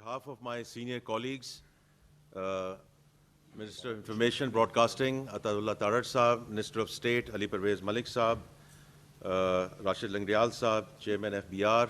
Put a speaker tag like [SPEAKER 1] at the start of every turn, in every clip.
[SPEAKER 1] behalf of my senior colleagues, Minister of Information Broadcasting, Atadullah Tarar Saab, Minister of State, Ali Parvez Malik Saab, Rashid Langrial Saab, Chairman FBR,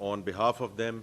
[SPEAKER 1] on behalf of them,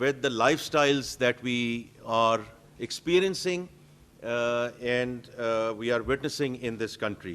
[SPEAKER 1] with the lifestyles that we are experiencing and we are witnessing in this country,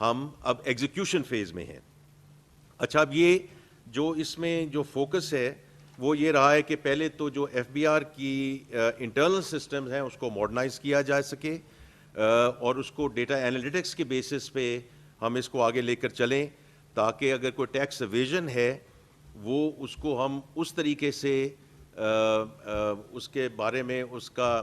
[SPEAKER 1] ہم اب execution phase میں ہیں. اچھا, اب یہ جو اس میں جو فوکس ہے وہ یہ رہا ہے کہ پہلے تو جو ایف بی آر کی انٹرنل سسٹمز ہیں اس کو ماڈرنائز کیا جا سکے اور اس کو ڈیٹا انالیٹکس کے بیسس پہ ہم اس کو آگے لے کر چلیں, تاکہ اگر کوئی ٹیکس ایویژن ہے وہ اس کو ہم اس طریقے سے اس کے بارے میں اس کا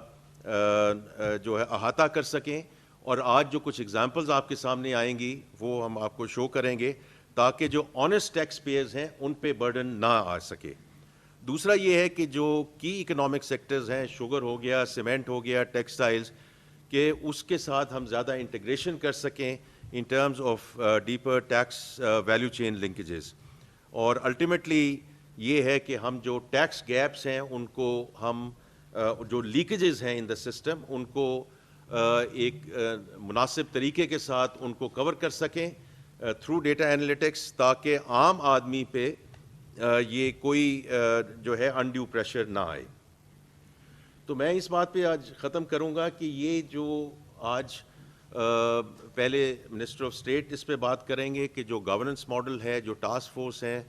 [SPEAKER 1] جو ہے احاطہ کر سکیں. اور آج جو کچھ ایگزامپلز آپ کے سامنے آئیں گی وہ ہم آپ کو شو کریں گے, تاکہ جو آنیسٹ ٹیکس پیئرز ہیں ان پہ برڈن نہ آ سکے. دوسرا یہ ہے کہ جو کی اکنامک سیکٹرز ہیں, شوگر ہو گیا, سیمنٹ ہو گیا, ٹیکسٹائلز, کہ اس کے ساتھ ہم زیادہ انٹیگریشن کر سکیں in terms of deeper tax value chain linkages. اور الٹیمیٹلی یہ ہے کہ ہم جو ٹیکس گیپس ہیں ان کو ہم جو لیکیجز ہیں ان دا سسٹم ان کو ایک مناسب طریقے کے ساتھ ان کو کور کر سکیں تھرو ڈیٹا انالیٹکس, تاکہ عام آدمی پہ یہ کوئی جو ہے انڈیو پریشر نہ آئے. تو میں اس بات پہ آج ختم کروں گا کہ یہ جو آج پہلے منسٹر آف اسٹیٹ اس پہ بات کریں گے کہ جو گورننس ماڈل ہے, جو ٹاسک فورس ہیں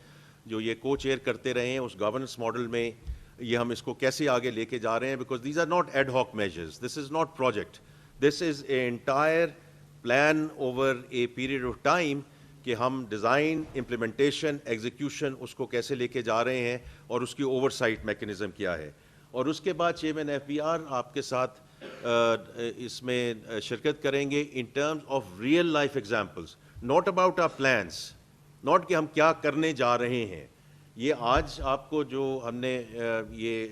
[SPEAKER 1] جو یہ کو چیئر کرتے رہے ہیں, اس گورننس ماڈل میں یہ ہم اس کو کیسے آگے لے کے جا رہے ہیں. Because these are not ad hoc measures, this is not project, this is a entire plan over a period of time کہ ہم ڈیزائن, امپلیمنٹیشن, ایگزیکیوشن اس کو کیسے لے کے جا رہے ہیں اور اس کی اوور سائٹ میکینزم کیا ہے. اور اس کے بعد چیئرمین ایف بی آر آپ کے ساتھ اس میں شرکت کریں گے in terms of real life examples, not about our plans, not کہ ہم کیا کرنے جا رہے ہیں. یہ آج آپ کو جو ہم نے یہ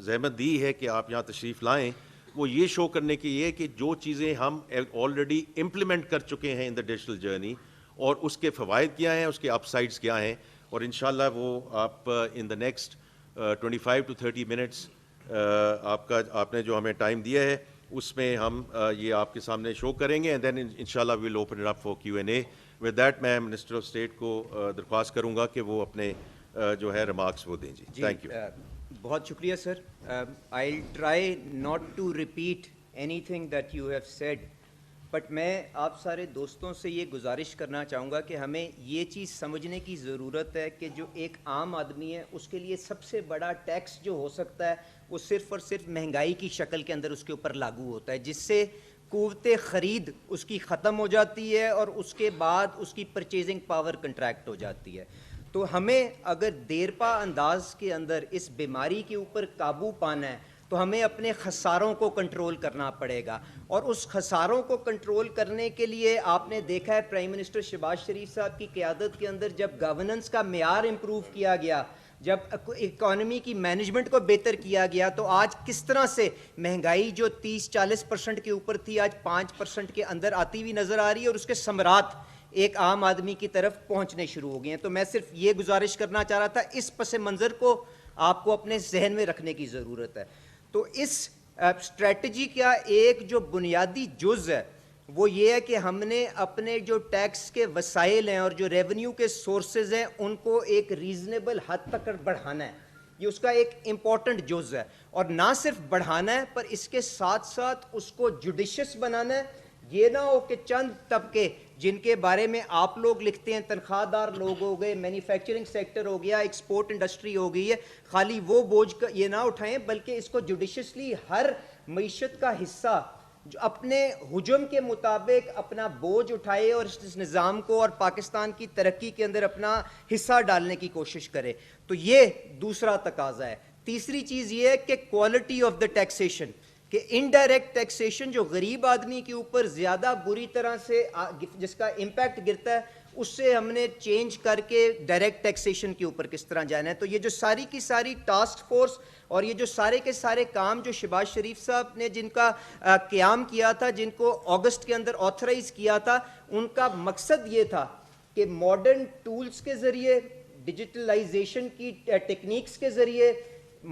[SPEAKER 1] زحمت دی ہے کہ آپ یہاں تشریف لائیں, وہ یہ شو کرنے کی یہ کہ جو چیزیں ہم آلریڈی امپلیمنٹ کر چکے ہیں ان دا ڈیجیٹل جرنی اور اس کے فوائد کیا ہیں, اس کے اپ سائڈس کیا ہیں, اور انشاءاللہ وہ آپ ان دا نیکسٹ 25 to 30 منٹس آپ نے جو ہمیں ٹائم دیا ہے اس میں ہم یہ آپ کے سامنے شو کریں گے, اینڈ دین انشاءاللہ we will open it up for Q&A. With that میں منسٹر آف اسٹیٹ کو درخواست کروں گا کہ وہ اپنے جو ہے ریمارکس وہ دیں. جی تھینک یو.
[SPEAKER 2] بہت شکریہ sir. I will try not to repeat anything that you have said, but میں آپ سارے دوستوں سے یہ گزارش کرنا چاہوں گا کہ ہمیں یہ چیز سمجھنے کی ضرورت ہے کہ جو ایک عام آدمی ہے اس کے لیے سب سے بڑا ٹیکس جو ہو سکتا ہے وہ صرف اور صرف مہنگائی کی شکل کے اندر اس کے اوپر لاگو ہوتا ہے, جس سے قوت خرید اس کی ختم ہو جاتی ہے اور اس کے بعد اس کی پرچیزنگ پاور کنٹریکٹ ہو جاتی ہے. تو ہمیں اگر دیرپا انداز کے اندر اس بیماری کے اوپر قابو پانا ہے تو ہمیں اپنے خساروں کو کنٹرول کرنا پڑے گا, اور اس خساروں کو کنٹرول کرنے کے لیے آپ نے دیکھا ہے پرائم منسٹر شہباز شریف صاحب کی قیادت کے اندر جب گورننس کا معیار امپروو کیا گیا, جب اکانومی کی مینجمنٹ کو بہتر کیا گیا, تو آج کس طرح سے مہنگائی جو 30-40% کے اوپر تھی آج 5% کے اندر آتی ہوئی نظر آ رہی ہے, اور اس کے ثمرات ایک عام آدمی کی طرف پہنچنے شروع ہو گئے ہیں. تو میں صرف یہ گزارش کرنا چاہ رہا تھا, اس پس منظر کو آپ کو اپنے ذہن میں رکھنے کی ضرورت ہے. تو اس اسٹریٹجی کا ایک جو بنیادی جز ہے وہ یہ ہے کہ ہم نے اپنے جو ٹیکس کے وسائل ہیں اور جو ریونیو کے سورسز ہیں ان کو ایک ریزنیبل حد تک بڑھانا ہے. یہ اس کا ایک امپورٹنٹ جز ہے, اور نہ صرف بڑھانا ہے پر اس کے ساتھ ساتھ اس کو جوڈیشس بنانا ہے. یہ نہ ہو کہ چند طبقے جن کے بارے میں آپ لوگ لکھتے ہیں, تنخواہ دار لوگ ہو گئے, مینوفیکچرنگ سیکٹر ہو گیا, ایکسپورٹ انڈسٹری ہو گئی ہے, خالی وہ بوجھ یہ نہ اٹھائیں بلکہ اس کو جوڈیشسلی ہر معیشت کا حصہ جو اپنے حجم کے مطابق اپنا بوجھ اٹھائے اور اس نظام کو اور پاکستان کی ترقی کے اندر اپنا حصہ ڈالنے کی کوشش کرے. تو یہ دوسرا تقاضا ہے. تیسری چیز یہ ہے کہ کوالٹی آف دا ٹیکسیشن, کہ انڈائریکٹ ٹیکسیشن جو غریب آدمی کے اوپر زیادہ بری طرح سے جس کا امپیکٹ گرتا ہے اس سے ہم نے چینج کر کے ڈائریکٹ ٹیکسیشن کے اوپر کس طرح جانا ہے. تو یہ جو ساری کی ساری ٹاسک فورس اور یہ جو سارے کے سارے کام جو شہباز شریف صاحب نے جن کا قیام کیا تھا, جن کو اگست کے اندر آتھرائز کیا تھا, ان کا مقصد یہ تھا کہ ماڈرن ٹولز کے ذریعے, ڈیجیٹلائزیشن کی ٹیکنیکس کے ذریعے,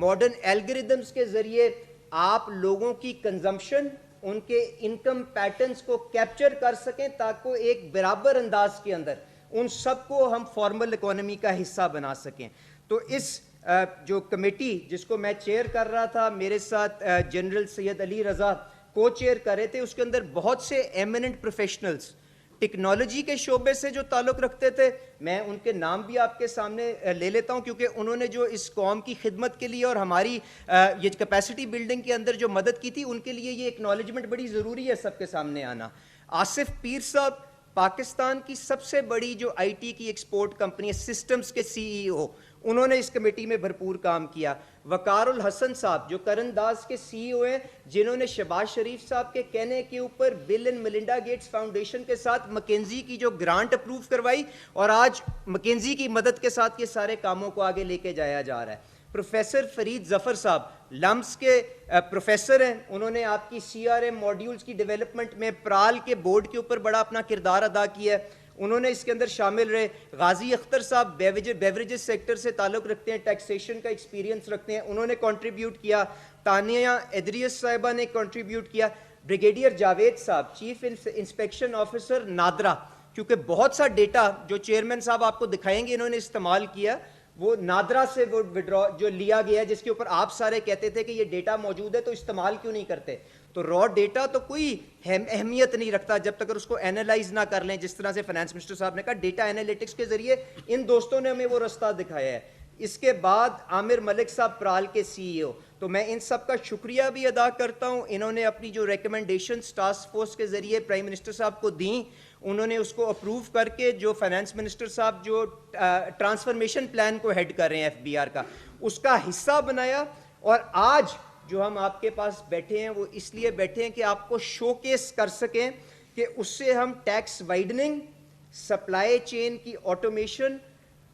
[SPEAKER 2] ماڈرن الگوریدمز کے ذریعے آپ لوگوں کی کنزمپشن, ان کے انکم پیٹرنز کو کیپچر کر سکیں تاکہ ایک برابر انداز کے اندر ان سب کو ہم فارمل اکانومی کا حصہ بنا سکیں. تو اس جو کمیٹی جس کو میں چیئر کر رہا تھا, میرے ساتھ جنرل سید علی رضا کو چیئر کر رہے تھے, اس کے اندر بہت سے ایمیننٹ پروفیشنلز, ٹیکنالوجی کے شعبے سے جو تعلق رکھتے تھے، میں ان کے نام بھی آپ کے سامنے لے لیتا ہوں، کیونکہ انہوں نے جو اس قوم کی خدمت کے لیے اور ہماری یہ کیپیسٹی بلڈنگ کے اندر جو مدد کی تھی، ان کے لیے یہ ایکنالجمنٹ بڑی ضروری ہے سب کے سامنے آنا. آصف پیر صاحب پاکستان کی سب سے بڑی جو آئی ٹی کی ایکسپورٹ کمپنی ہے سسٹمز کے سی ای او، انہوں نے اس کمیٹی میں بھرپور کام کیا. وقار الحسن صاحب جو کرنداز کے سی ای او ہیں، جنہوں نے شہباز شریف صاحب کے کہنے کے اوپر بل اینڈ ملنڈا گیٹس فاؤنڈیشن کے ساتھ مکینزی کی جو گرانٹ اپروو کروائی، اور آج مکینزی کی مدد کے ساتھ یہ سارے کاموں کو آگے لے کے جایا جا رہا ہے. پروفیسر فرید ظفر صاحب لمس کے پروفیسر ہیں، انہوں نے آپ کی سی آر ایم ماڈیولز کی ڈیولپمنٹ میں پرال کے بورڈ کے اوپر بڑا اپنا کردار ادا کیا ہے، انہوں نے اس کے اندر شامل رہے. غازی اختر صاحب بیوریجز سیکٹر سے تعلق رکھتے ہیں، ٹیکسیشن کا ایکسپیرینس رکھتے ہیں، انہوں نے کنٹریبیوٹ کیا. تانیہ ادریس صاحبہ نے کنٹریبیوٹ کیا. بریگیڈیئر جاوید صاحب چیف انسپیکشن آفیسر نادرا، کیونکہ بہت سا ڈیٹا جو چیئرمین صاحب آپ کو دکھائیں گے انہوں نے استعمال کیا، وہ نادرا سے وہ وڈرا جو لیا گیا، جس کے اوپر آپ سارے کہتے تھے کہ یہ ڈیٹا موجود ہے تو استعمال کیوں نہیں کرتے. تو را ڈیٹا تو کوئی اہمیت نہیں رکھتا جب تک اس کو اینالائز نہ کر لیں. جس طرح سے فائنانس منسٹر صاحب نے کہا ڈیٹا اینالیٹکس کے ذریعے ان دوستوں نے ہمیں وہ رستہ دکھایا ہے. اس کے بعد عامر ملک صاحب پرال کے سی ای او، تو میں ان سب کا شکریہ بھی ادا کرتا ہوں. انہوں نے اپنی جو ریکمنڈیشنز ٹاسک فورس کے ذریعے پرائم منسٹر صاحب کو دیں، انہوں نے اس کو اپروو کر کے جو فائنانس منسٹر صاحب جو ٹرانسفارمیشن پلان کو ہیڈ کر رہے ہیں ایف بی آر کا، اس کا حصہ بنایا. اور آج جو ہم آپ کے پاس بیٹھے ہیں وہ اس لیے بیٹھے ہیں کہ آپ کو شو کیس کر سکیں کہ اس سے ہم ٹیکس وائڈننگ، سپلائی چین کی آٹومیشن،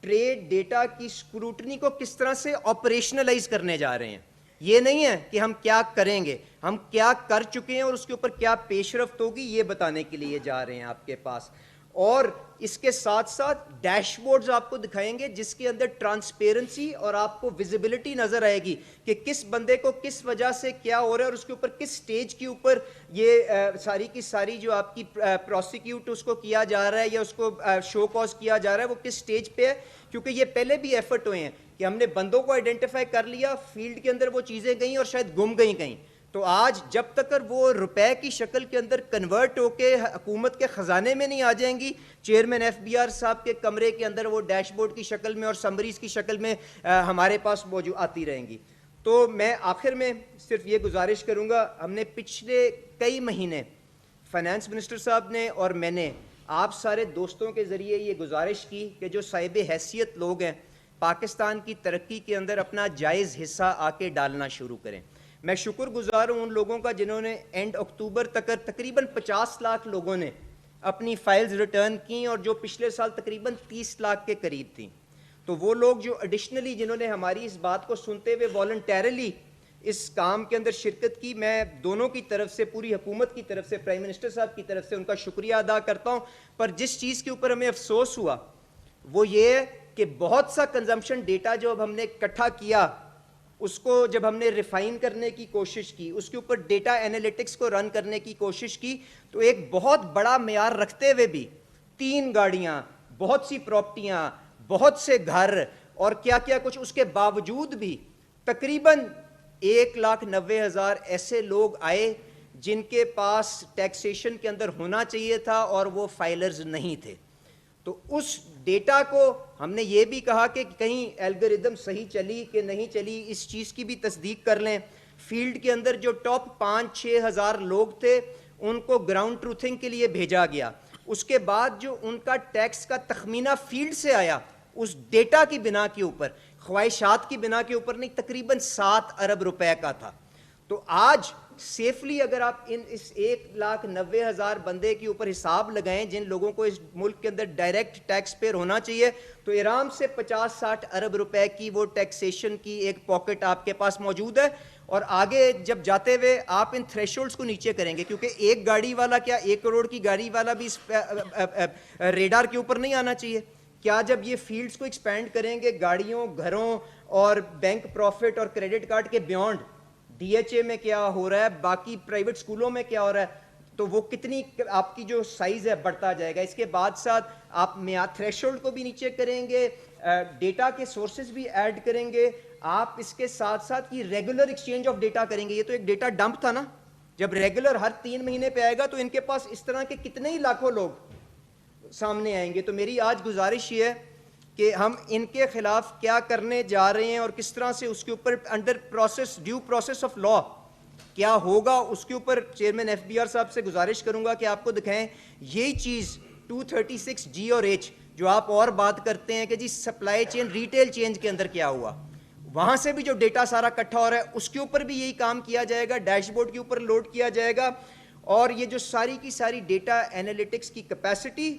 [SPEAKER 2] ٹریڈ ڈیٹا کی اسکروٹنی کو کس طرح سے آپریشنلائز کرنے جا رہے ہیں. یہ نہیں ہے کہ ہم کیا کریں گے، ہم کیا کر چکے ہیں اور اس کے اوپر کیا پیش رفت ہوگی، یہ بتانے کے لیے جا رہے ہیں آپ کے پاس. اور اس کے ساتھ ساتھ ڈیش بورڈز آپ کو دکھائیں گے جس کے اندر ٹرانسپیرنسی اور آپ کو ویزیبلٹی نظر آئے گی کہ کس بندے کو کس وجہ سے کیا ہو رہا ہے اور اس کے اوپر کس سٹیج کے اوپر یہ ساری کی ساری جو آپ کی پروسیکیوٹ اس کو کیا جا رہا ہے یا اس کو شو کاز کیا جا رہا ہے وہ کس سٹیج پہ ہے. کیونکہ یہ پہلے بھی ایفرٹ ہوئے ہیں کہ ہم نے بندوں کو آئیڈینٹیفائی کر لیا، فیلڈ کے اندر وہ چیزیں گئیں اور شاید گم گئیں کہیں. تو آج جب تک وہ روپے کی شکل کے اندر کنورٹ ہو کے حکومت کے خزانے میں نہیں آ جائیں گی، چیئرمین ایف بی آر صاحب کے کمرے کے اندر وہ ڈیش بورڈ کی شکل میں اور سمریز کی شکل میں ہمارے پاس موجود آتی رہیں گی. تو میں آخر میں صرف یہ گزارش کروں گا، ہم نے پچھلے کئی مہینے فائنانس منسٹر صاحب نے اور میں نے آپ سارے دوستوں کے ذریعے یہ گزارش کی کہ جو صاحب حیثیت لوگ ہیں پاکستان کی ترقی کے اندر اپنا جائز حصہ آ کے ڈالنا شروع کریں. میں شکر گزار ہوں ان لوگوں کا جنہوں نے اینڈ اکتوبر تک تقریباً 50 لاکھ لوگوں نے اپنی فائلز ریٹرن کی اور جو پچھلے سال تقریباً 30 لاکھ کے قریب تھیں. تو وہ لوگ جو ایڈیشنلی جنہوں نے ہماری اس بات کو سنتے ہوئے والنٹیرلی اس کام کے اندر شرکت کی، میں دونوں کی طرف سے، پوری حکومت کی طرف سے، پرائم منسٹر صاحب کی طرف سے ان کا شکریہ ادا کرتا ہوں. پر جس چیز کے اوپر ہمیں افسوس ہوا وہ یہ ہے کہ بہت سا کنزمپشن ڈیٹا جو اب ہم نے اکٹھا کیا، اس کو جب ہم نے ریفائن کرنے کی کوشش کی، اس کے اوپر ڈیٹا اینالیٹکس کو رن کرنے کی کوشش کی، تو ایک بہت بڑا معیار رکھتے ہوئے بھی 3 گاڑیاں، بہت سی پراپرٹیاں، بہت سے گھر اور کیا کیا کچھ، اس کے باوجود بھی تقریباً 1,90,000 ایسے لوگ آئے جن کے پاس ٹیکسیشن کے اندر ہونا چاہیے تھا اور وہ فائلرز نہیں تھے. تو اس ڈیٹا کو ہم نے یہ بھی کہا کہ کہیں الگوریدم صحیح چلی کہ نہیں چلی، اس چیز کی بھی تصدیق کر لیں. فیلڈ کے اندر جو ٹاپ 5-6 ہزار لوگ تھے ان کو گراؤنڈ ٹروتھنگ کے لیے بھیجا گیا. اس کے بعد جو ان کا ٹیکس کا تخمینہ فیلڈ سے آیا اس ڈیٹا کی بنا کے اوپر، خواہشات کی بنا کے اوپر نہیں، تقریباً 7 ارب روپے کا تھا. تو آج سیفلی اگر آپ اس 1,90,000 بندے کے اوپر حساب لگائیں جن لوگوں کو اس ملک کے اندر ڈائریکٹ ٹیکس پیئر ہونا چاہیے، تو آرام سے 50-60 ارب روپے کی وہ ٹیکسیشن کی ایک پاکٹ آپ کے پاس موجود ہے. اور آگے جب جاتے ہوئے آپ ان تھریشولڈز کو نیچے کریں گے، کیونکہ ایک گاڑی والا کیا 1 کروڑ کی گاڑی والا بھی اس ریڈار کے اوپر نہیں آنا چاہیے. کیا جب یہ فیلڈز کو ایکسپینڈ کریں گے گاڑیوں، گھروں اور بینک پروفٹ اور کریڈٹ کارڈ کے بیونڈ، ڈی ایچ اے میں کیا ہو رہا ہے، باقی پرائیویٹ سکولوں میں کیا ہو رہا ہے، تو وہ کتنی آپ کی جو سائز ہے بڑھتا جائے گا. اس کے بعد ساتھ آپ تھریشولڈ کو بھی نیچے کریں گے، ڈیٹا کے سورسز بھی ایڈ کریں گے، آپ اس کے ساتھ ساتھ یہ ریگولر ایکسچینج آف ڈیٹا کریں گے. یہ تو ایک ڈیٹا ڈمپ تھا نا، جب ریگولر ہر 3 مہینے پہ آئے گا تو ان کے پاس اس طرح کے کتنے ہی لاکھوں لوگ سامنے آئیں گے. تو میری آج گزارش یہ ہے کہ ہم ان کے خلاف کیا کرنے جا رہے ہیں اور کس طرح سے اس کے اوپر under process due process of law کیا ہوگا, اس کے اوپر چیئرمین ایف بی آر صاحب سے گزارش کروں گا کہ آپ کو دکھائیں یہی چیز 236G اور H جو آپ اور بات کرتے ہیں کہ جی سپلائی چین ریٹیل چینج کے اندر کیا ہوا, وہاں سے بھی جو ڈیٹا سارا اکٹھا ہو رہا ہے اس کے اوپر بھی یہی کام کیا جائے گا, ڈیش بورڈ کے اوپر لوڈ کیا جائے گا. اور یہ جو ساری کی ساری ڈیٹا انالیٹکس کی کیپیسٹی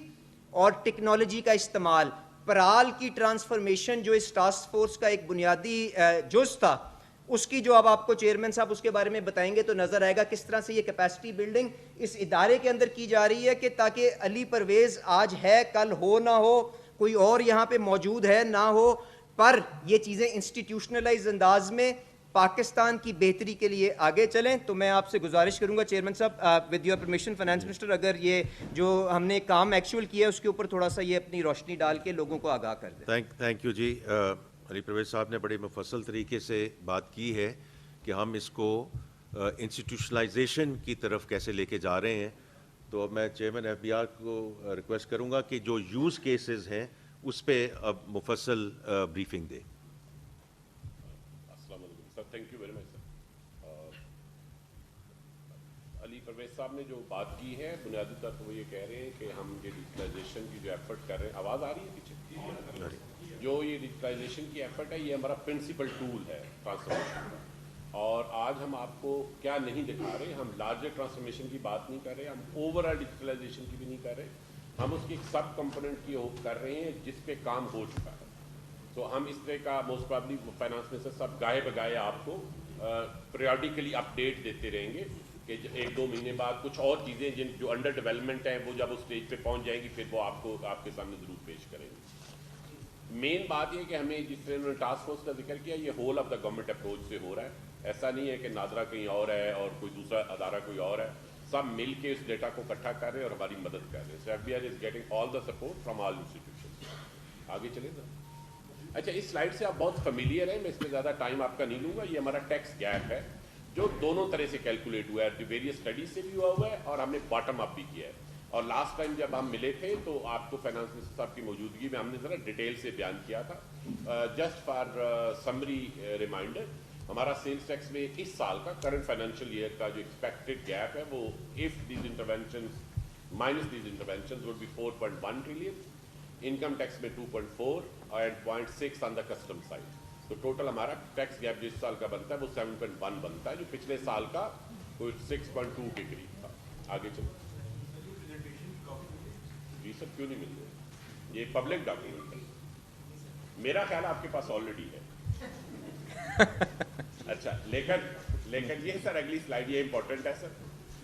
[SPEAKER 2] اور ٹیکنالوجی کا استعمال, پرال کی ٹرانسفارمیشن جو اس ٹاسک فورس کا ایک بنیادی جز تھا, اس کی جو اب آپ کو چیئرمین صاحب اس کے بارے میں بتائیں گے تو نظر آئے گا کس طرح سے یہ کیپیسٹی بلڈنگ اس ادارے کے اندر کی جا رہی ہے کہ تاکہ علی پرویز آج ہے کل ہو نہ ہو, کوئی اور یہاں پہ موجود ہے نہ ہو, پر یہ چیزیں انسٹیٹیوشنلائز انداز میں پاکستان کی بہتری کے لیے آگے چلیں. تو میں آپ سے گزارش کروں گا چیئرمین صاحب with your permission finance minister, اگر یہ جو ہم نے کام ایکچوئل کیا ہے اس کے اوپر تھوڑا سا یہ اپنی روشنی ڈال کے لوگوں کو آگاہ کر دیں.
[SPEAKER 1] تھینک یو جی. علی پرویز صاحب نے بڑے مفصل طریقے سے بات کی ہے کہ ہم اس کو انسٹیٹیوشنلائزیشن کی طرف کیسے لے کے جا رہے ہیں. تو اب میں چیئرمین ایف بی آر کو ریکویسٹ کروں گا کہ جو یوز کیسز ہیں اس پہ اب مفصل بریفنگ دے.
[SPEAKER 3] السلام علیکم سر, تھینک یو ویری مچ سر. علی پرویز صاحب نے جو بات کی ہے بنیادی طور پر وہ یہ کہہ رہے ہیں کہ ہم یہ ڈیجیٹلائزیشن کی جو ایفرٹ کر رہے ہیں, آواز آ رہی ہے پیچھے, جو یہ ڈیجیٹلائزیشن کی ایفرٹ ہے یہ ہمارا پرنسپل ٹول ہے ٹرانسفارمیشن کا. اور آج ہم آپ کو کیا نہیں دکھا رہے, ہم لارجر ٹرانسفارمیشن کی بات نہیں کر رہے, ہم اوور آل ڈیجیٹلائزیشن کی بھی نہیں کر رہے, ہم اس کی ایک سب کمپوننٹ کی کر رہے ہیں جس پہ کام ہو چکا ہے. تو ہم اس طرح کا موسٹ پرابلی فائنانس منسٹر صاحب گاہے بگاہے آپ کو پیریوڈیکلی اپڈیٹ دیتے رہیں گے کہ 1-2 مہینے بعد کچھ اور چیزیں جو انڈر ڈیولپمنٹ ہیں وہ جب اس اسٹیج پہ پہنچ جائیں گی پھر وہ آپ کو آپ کے سامنے ضرور پیش کریں گے. مین بات یہ کہ ہمیں جس طرح انہوں نے ٹاسک فورس کا ذکر کیا یہ whole of the government approach سے ہو رہا ہے. ایسا نہیں ہے کہ نادرا کہیں اور ہے اور کوئی دوسرا ادارہ کوئی اور ہے, سب مل کے اس ڈیٹا کو اکٹھا کر رہے ہیں اور ہماری مدد کر رہے ہیں. So F B R is getting all the support from all institution. آگے چلیں سر. اچھا, اس سلائڈ سے آپ بہت فیملیئر ہیں, میں اس میں زیادہ ٹائم آپ کا نہیں لوں گا. یہ ہمارا ٹیکس گیپ ہے جو دونوں طرح سے کیلکولیٹ ہوا ہے, ویریس اسٹڈیز سے بھی ہوا ہے اور ہم نے باٹم اپ بھی کیا ہے. اور لاسٹ ٹائم جب ہم ملے تھے تو آپ کو فائنانس منسٹر صاحب کی موجودگی میں ہم نے ذرا ڈیٹیل سے بیان کیا تھا. جسٹ فار سمری ریمائنڈر, ہمارا سیلس ٹیکس میں اس سال کا کرنٹ فائنینشیل ایئر کا جو ایکسپیکٹڈ گیپ ہے وہ if these interventions minus these interventions would be 4.1 trillion, income tax میں 2.4 and 0.6 on the custom side. تو ٹوٹل ہمارا ٹیکس گیپ جو اس سال کا بنتا ہے وہ 7.1 بنتا ہے جو پچھلے سال کا کوئی 6.2 کے قریب تھا. آگے چلو جی سر, کیوں نہیں مل رہے, یہ پبلک ڈاکیومنٹ ہے, میرا خیال آپ کے پاس آلریڈی ہے. اچھا, لیکن یہ سر اگلی سلائیڈ یہ امپورٹنٹ ہے سر.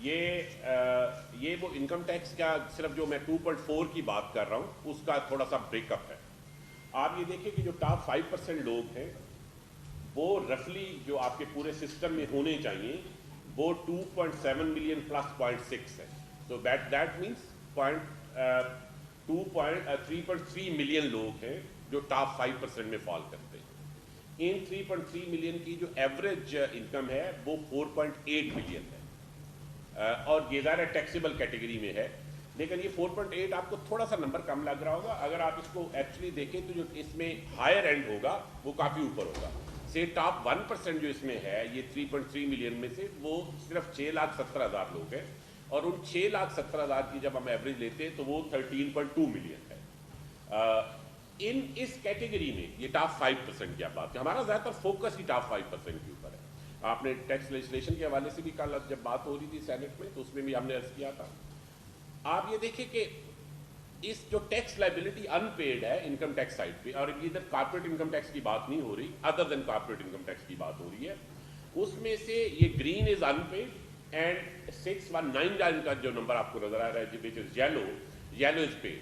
[SPEAKER 3] یہ وہ انکم ٹیکس کا صرف جو میں 2.4 کی بات کر رہا ہوں اس کا تھوڑا سا بریک اپ ہے. آپ یہ دیکھیں کہ جو ٹاپ 5% لوگ ہیں وہ رفلی جو آپ کے پورے سسٹم میں ہونے چاہیے وہ 2.7 ملین پلس 0.6 ہے. تو دیٹ مینس 3.3 ملین لوگ ہیں جو ٹاپ 5% میں فال کرتے ہیں. ان 3.3 ملین کی جو ایوریج انکم ہے وہ 4.8 ملین ہے اور یہ ظاہر ٹیکسیبل کیٹیگری میں ہے. لیکن یہ 4.8 آپ کو تھوڑا سا نمبر کم لگ رہا ہوگا. اگر آپ اس کو ایکچولی دیکھیں تو جو اس میں ہائر اینڈ ہوگا وہ کافی اوپر ہوگا. سے ٹاپ 1% جو اس میں ہے یہ 3.3 ملین میں سے وہ صرف 6,70,000 لوگ ہیں اور ان 6,70,000 کی جب ہم ایوریج لیتے ہیں تو وہ 13.2 ملین ہے. اس کیٹیگری میں یہ ٹاپ 5% کی بات ہے. ہمارا زیادہ تر فوکس ہی ٹاپ 5% کے اوپر ہے. آپ نے ٹیکس لیجسلیشن کے حوالے سے بھی کل جب بات ہو رہی تھی سینٹ میں تو اس میں بھی ہم نے عرض کیا تھا. آپ یہ دیکھیں کہ اس جو ٹیکس لائبلٹی ان پیڈ ہے انکم ٹیکس سائڈ پہ, اور ادھر کارپوریٹ انکم ٹیکس کی بات نہیں ہو رہی, other than corporate income tax کی بات ہو رہی ہے, اس میں سے یہ green is unpaid and 619 کا جو نمبر آپ کو نظر آ رہا ہے which is yellow is paid.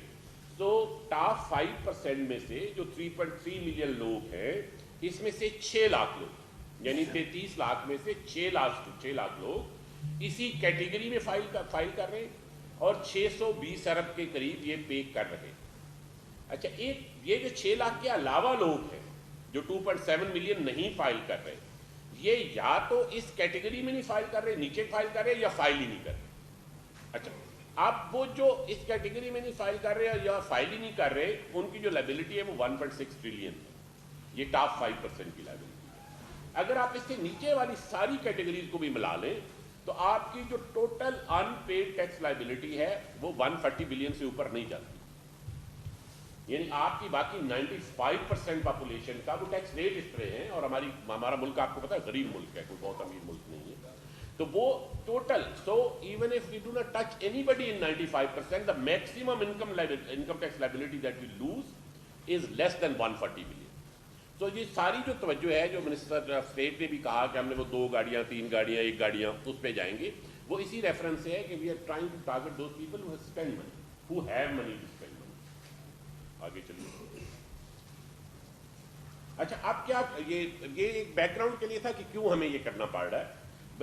[SPEAKER 3] تو ٹاپ 5% میں سے جو 3.3 ملین لوگ ہیں اس میں سے 6 لاکھ لوگ یعنی 33 لاکھ میں سے 6 لاکھ لوگ اسی کیٹیگری میں فائل کر رہے ہیں اور 620 ارب کے قریب یہ پے کر رہے ہیں. اچھا, یہ جو 6 لاکھ کے علاوہ لوگ ہیں جو 2.7 ملین نہیں فائل کر رہے, یہ یا تو اس کیٹیگری میں نہیں فائل کر رہے, نیچے فائل کر رہے یا فائل ہی نہیں کر رہے. اچھا, اب وہ جو اس کیٹیگری میں نہیں فائل کر رہے یا فائل ہی نہیں کر رہے, ان کی جو لائبلٹی ہے وہ 1.6 ٹریلین ہے. یہ ٹاپ 5% کی لائبلٹی ہے. اگر آپ اس کے نیچے والی ساری کیٹیگریز کو بھی ملا لیں تو آپ کی جو total in paid tax liability ہے وہ 140 بلین سے اوپر نہیں جاتی. یعنی آپ کی باقی 95% پاپولیشن کا وہ ٹیکس ریٹ اس طرح ہیں, اور ہمارا ملک آپ کو پتا ہے غریب ملک ہے, کوئی بہت امیر ملک نہیں ہے, تو وہ total. So even if we do not touch anybody in 95%, the maximum income tax liability that we lose is less than 140 billion. تو یہ ساری جو توجہ ہے, جو منسٹر آف اسٹیٹ نے بھی کہا کہ ہم نے وہ 2 گاڑیاں 3 گاڑیاں 1 گاڑیاں اس پہ جائیں گے, وہ اسی ریفرنس سے ہے کہ we are trying to target those people who have spent money, who have money to spend money. آگے چلیے. اچھا اب کیا یہ ایک بیک گراؤنڈ کے لیے تھا کہ کیوں ہمیں یہ کرنا پڑ رہا ہے.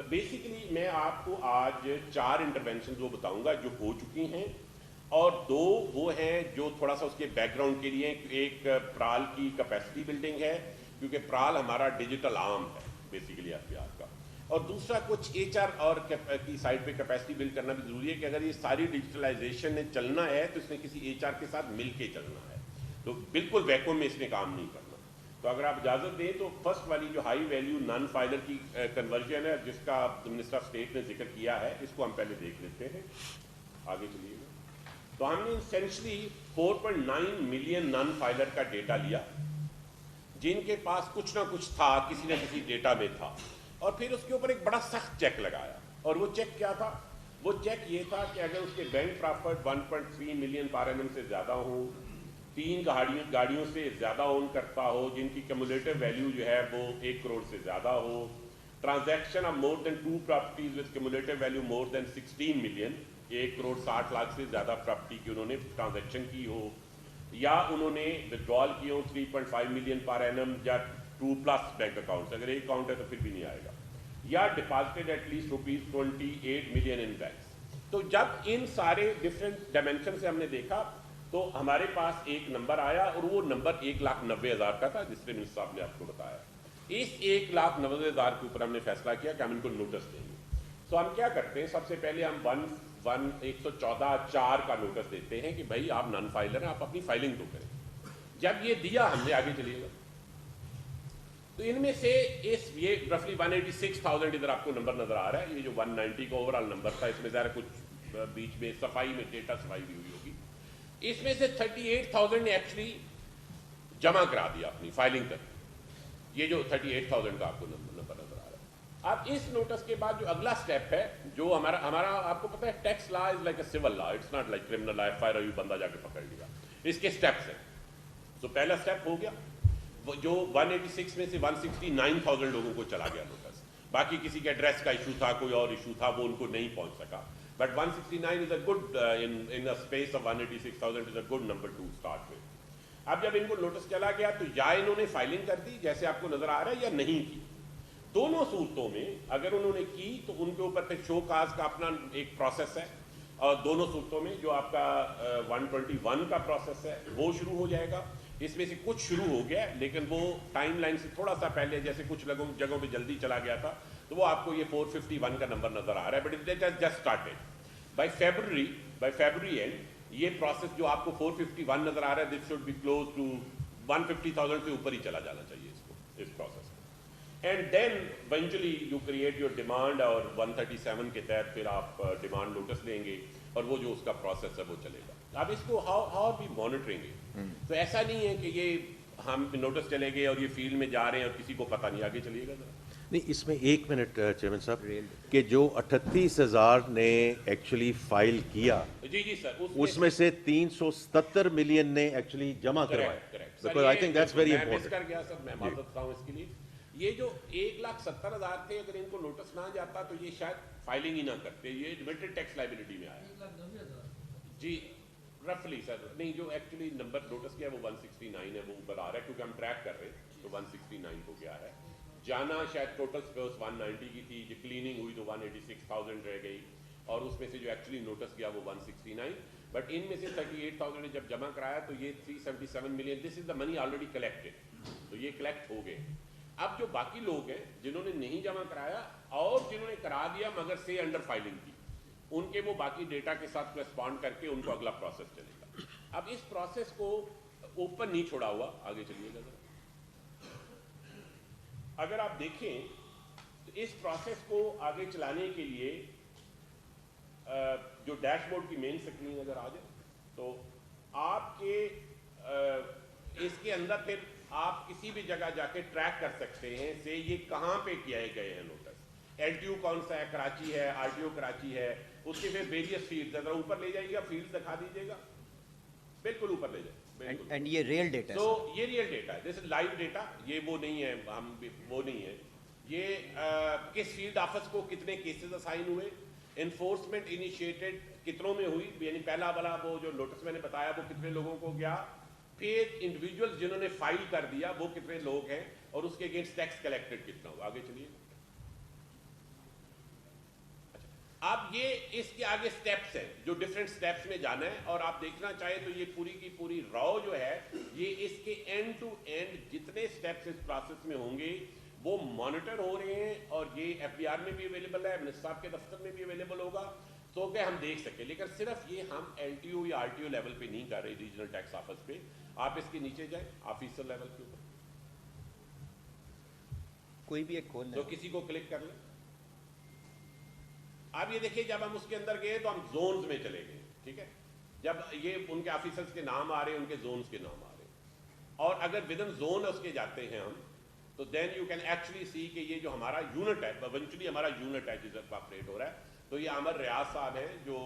[SPEAKER 3] بیسیکلی میں آپ کو آج 4 انٹرونشنز وہ بتاؤں گا جو ہو چکی ہیں, اور 2 وہ ہیں جو تھوڑا سا اس کے بیک گراؤنڈ کے لیے. ایک پرال کی کیپیسٹی بلڈنگ ہے, کیونکہ پرال ہمارا ڈیجیٹل آرم ہے بیسیکلی FBR کا, اور دوسرا کچھ HR اور کی سائڈ پہ کیپیسٹی بلڈ کرنا بھی ضروری ہے کہ اگر یہ ساری ڈیجیٹلائزیشن نے چلنا ہے تو اس نے کسی HR کے ساتھ مل کے چلنا ہے, تو بالکل ویکوم میں اس نے کام نہیں کرنا. تو اگر آپ اجازت دیں تو فرسٹ والی جو ہائی ویلیو نان فائلر کی کنورژن ہے, جس کا منسٹر آف اسٹیٹ نے ذکر کیا ہے, اس کو ہم پہلے دیکھ لیتے ہیں. آگے چلیے گا. تو ہم نے اسینشلی 4.9 ملین نان فائلر کا ڈیٹا لیا, جن کے پاس کچھ نہ کچھ تھا, کسی نہ کسی ڈیٹا میں تھا, اور پھر اس کے اوپر ایک بڑا سخت چیک لگایا. اور وہ چیک کیا تھا؟ وہ چیک یہ تھا کہ اگر اس کے bank profit 1.3 million per annum زیادہ ہوں, 3 گاڑیوں سے زیادہ اون کرتا ہو, جن کی کیمولیٹو ویلیو جو ہے وہ 1 کروڑ سے زیادہ ہو, transaction of more than 2 properties with cumulative value more than 16 million, 1 crore 60 lakh سے زیادہ پراپرٹی کی انہوں نے ٹرانزیکشن کی ہو, یا انہوں نے ودڈرال کی ہو 3.5 ملین پر اینم یا 2+ بینک اکاؤنٹس, اگر ایک اکاؤنٹ ہے تو پھر بھی نہیں آئے گا, یا deposited at least ₹28 million in banks. تو جب ان سارے ڈفرینٹ ڈائمینشن سے ہم نے دیکھا تو ہمارے پاس ایک نمبر آیا, اور وہ نمبر 1,90,000 کا تھا, جس نے منسٹر صاحب نے آپ کو بتایا. اس 1,90,000 کے اوپر ہم نے فیصلہ کیا کہ ہم ان کو نوٹس دیں گے. تو ہم کیا کرتے ہیں, سب سے پہلے ہم 114(4) کا نوٹس دیتے ہیں کہ بھائی آپ نان فائلر ہیں, آپ اپنی فائلنگ تو کریں. جب یہ دیا ہم نے, آگے چلیے گا, تو ان میں سے یہ رفلی 186,000 ادھر آپ کو نمبر نظر آ رہا ہے. یہ جو 190 کا اوور آل نمبر تھا, اس میں ظاہر کچھ بیچ میں صفائی میں ڈیٹا صفائی بھی ہوئی ہوگی. اس میں سے 38,000 نے ایکچولی جمع کرا دیا اپنی فائلنگ کر. یہ جو 38,000 کا آپ کو نمبر نظر آ رہا ہے. اب اس نوٹس کے بعد جو اگلا سٹیپ ہے, جو ہمارا آپ کو پتا ہے tax law is like a civil law, it's not like criminal law, FIR بندہ جا کے پکڑ لیا. اس کے سٹیپس ہیں. تو پہلا سٹیپ ہو گیا, جو 186 میں سے 169,000 لوگوں کو چلا گیا نوٹس. باقی کسی کے ایڈریس کا ایشو تھا, کوئی اور ایشو تھا, وہ ان کو نہیں پہنچ سکا. But 169 is a good, in a space of 186,000 is a good number to start with. اب جب ان کو نوٹس چلا گیا تو یا انہوں نے فائلنگ کر دی جیسے آپ کو نظر آ رہا ہے, یا نہیں کی. دونوں صورتوں میں اگر انہوں نے کی تو ان کے اوپر پھر شو کاز کا اپنا ایک پروسیس ہے, اور دونوں صورتوں میں جو آپ کا 121 کا پروسیس ہے وہ شروع ہو جائے گا. اس میں سے کچھ شروع ہو گیا, لیکن وہ ٹائم لائن سے تھوڑا سا پہلے, جیسے کچھ جگہوں پہ جلدی چلا گیا تھا, تو وہ آپ کو یہ 451 کا نمبر نظر آ رہا ہے. But it has just started. By February and یہ پروسیس جو آپ کو 451 نظر آ رہا ہے, this should be close to 150,000 سے اوپر ہی چلا جانا چاہیے اس پروسیس کو. And then eventually you create your demand, اور 137 کے تحت پھر آپ ڈیمانڈ نوٹس لیں گے, اور وہ جو اس کا پروسیس ہے وہ چلے گا. اب اس کو ہاؤ بی مانیٹرنگ ہے. تو ایسا نہیں ہے کہ یہ ہم نوٹس چلے گئے اور یہ فیلڈ میں جا رہے ہیں اور کسی کو پتہ نہیں. آگے چلیے گا ذرا.
[SPEAKER 1] نہیں, اس میں 1 منٹ چیئرمین صاحب, کہ جو 38,000 نے ایکچولی فائل کیا,
[SPEAKER 3] جی سر,
[SPEAKER 1] اس میں سے 377 ملین نے ایکچولی جمع کروایا. Because I think that's very important.
[SPEAKER 3] کر گیا سر, میں معذرت خواہ ہوں اس کے لیے. یہ جو 1,70,000 تھے, اگر ان کو نوٹس نہ جاتا تو یہ شاید فائلنگ ہی نہ کرتے, یہ ایڈمٹڈ ٹیکس لائبلٹی میں آیا. جی رفلی سر, نہیں جو ایکچولی نمبر نوٹس کیا ہے وہ 169 ہے, وہ اوپر آ رہا ہے کیونکہ ہم ٹریک کر رہے ہیں, تو 169 ہو گیا ہے. جانا شاید ٹوٹل سپوز 190 کی تھی, جو کلیننگ ہوئی تو 186,000 رہ گئی, اور اس میں سے جو ایکچولی نوٹس کیا وہ 169. بٹ ان میں سے 38,000 نے جب جمع کرایا تو یہ 377 ملین, دس از دا منی آلریڈی کلیکٹڈ, تو یہ کلیکٹ ہو گئے. اب جو باقی لوگ ہیں جنہوں نے نہیں جمع کرایا اور جنہوں نے کرا دیا مگر سے انڈر فائلنگ کی, ان کے وہ باقی ڈیٹا کے ساتھ کرسپونڈ کر کے ان کو اگلا پروسیس چلے گا. اب اس پروسیس کو اوپن نہیں چھوڑا ہوا, آگے چلیے گا ذرا. اگر آپ دیکھیں تو اس پروسیس کو آگے چلانے کے لیے جو ڈیش بورڈ کی مین سکرین اگر آ جائے تو آپ کے اس کے اندر پھر آپ کسی بھی جگہ جا کے ٹریک کر سکتے ہیں سے یہ کہاں پہ کیے گئے ہیں نوٹس. ایل ٹی یو کون سا ہے, کراچی ہے, آر ٹی او کراچی ہے, اس کے پھر ویریس فیلڈ ذرا اوپر لے جائیے گا, فیلڈ دکھا دیجیے گا, بالکل اوپر لے جائے.
[SPEAKER 2] اینڈ یہ ریئل ڈیٹا
[SPEAKER 3] تو یہ ریئل ڈیٹا ہے, جیسے لائیو ڈیٹا, یہ وہ نہیں ہے, ہم وہ نہیں ہے. یہ کس فیلڈ آفس کو کتنے کیسز اسائن ہوئے, انفورسمنٹ انیشیٹڈ کتنوں میں ہوئی, یعنی پہلا والا وہ جو نوٹس میں نے بتایا وہ کتنے لوگوں کو گیا, پھر انڈیویجول جنہوں نے فائل کر دیا وہ کتنے لوگ ہیں, اور اس کے اگینسٹ ٹیکس کلیکٹڈ کتنا ہوا. آگے چلیے. اب یہ اس کے آگے سٹیپس ہیں جو ڈفرینٹ سٹیپس میں جانا ہے, اور آپ دیکھنا چاہیں تو یہ پوری کی پوری راؤ جو ہے یہ اس کے اینڈ ٹو اینڈ جتنے سٹیپس اس پروسیس میں ہوں گے وہ مانیٹر ہو رہے ہیں, اور یہ ایف بی آر میں بھی اویلیبل ہے, منسٹر صاحب کے دفتر میں بھی اویلیبل ہوگا, تو کہ ہم دیکھ سکیں. لیکن صرف یہ ہم ایل ٹی او یا آر ٹی او لیول پہ نہیں کر رہے, ریجنل ٹیکس آفس پہ. آپ اس کے نیچے جائیں آفیسر لیول کے اوپر,
[SPEAKER 2] کوئی بھی ایک کھول لیں
[SPEAKER 3] تو کسی کو کلک کر لیں. اب یہ دیکھیں جب ہم اس کے اندر گئے تو ہم زونز میں چلے گئے, ٹھیک ہے. جب یہ ان کے آفیسرز کے نام آ رہے ہیں, ان کے زونز کے نام آ رہے ہیں, اور اگر ودن زون اس کے جاتے ہیں ہم, تو then you can actually see کہ یہ جو ہمارا یونٹ ہے, ایونچولی ہمارا یونٹ ہے جس پر آپریٹ ہو رہا ہے, تو یہ عامر ریاض صاحب ہیں جو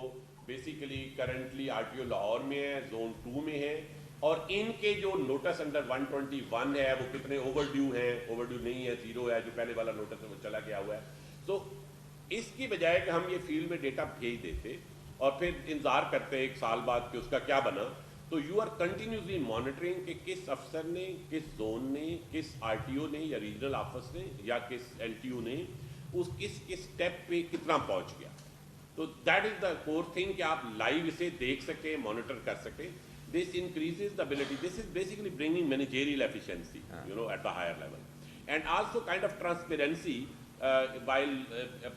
[SPEAKER 3] basically currently R T O Lahore میں ہے, زون 2 میں ہے, اور ان کے جو نوٹس انڈر 121 ہے وہ کتنے اوور ڈیو ہیں, اوور ڈیو نہیں ہے, 0 ہے, جو پہلے والا نوٹس ہے وہ چلا گیا ہوا ہے. تو اس کی بجائے کہ ہم یہ فیلڈ میں ڈیٹا بھیج دیتے اور پھر انتظار کرتے ایک سال بعد کہ اس کا کیا بنا, تو یو آر کنٹینیوسلی مانیٹرنگ کہ کس افسر نے, کس زون نے, کس آر ٹی او نے یا ریجنل آفس نے یا کس ایل ٹی او نے اس کس اسٹیپ پہ کتنا پہنچ گیا. تو that is the cover thing کہ آپ لائیو اسے دیکھ سکیں, مانیٹر کر سکیں. This increases the ability, this is basically bringing managerial efficiency at the higher level, and also kind of transparency. While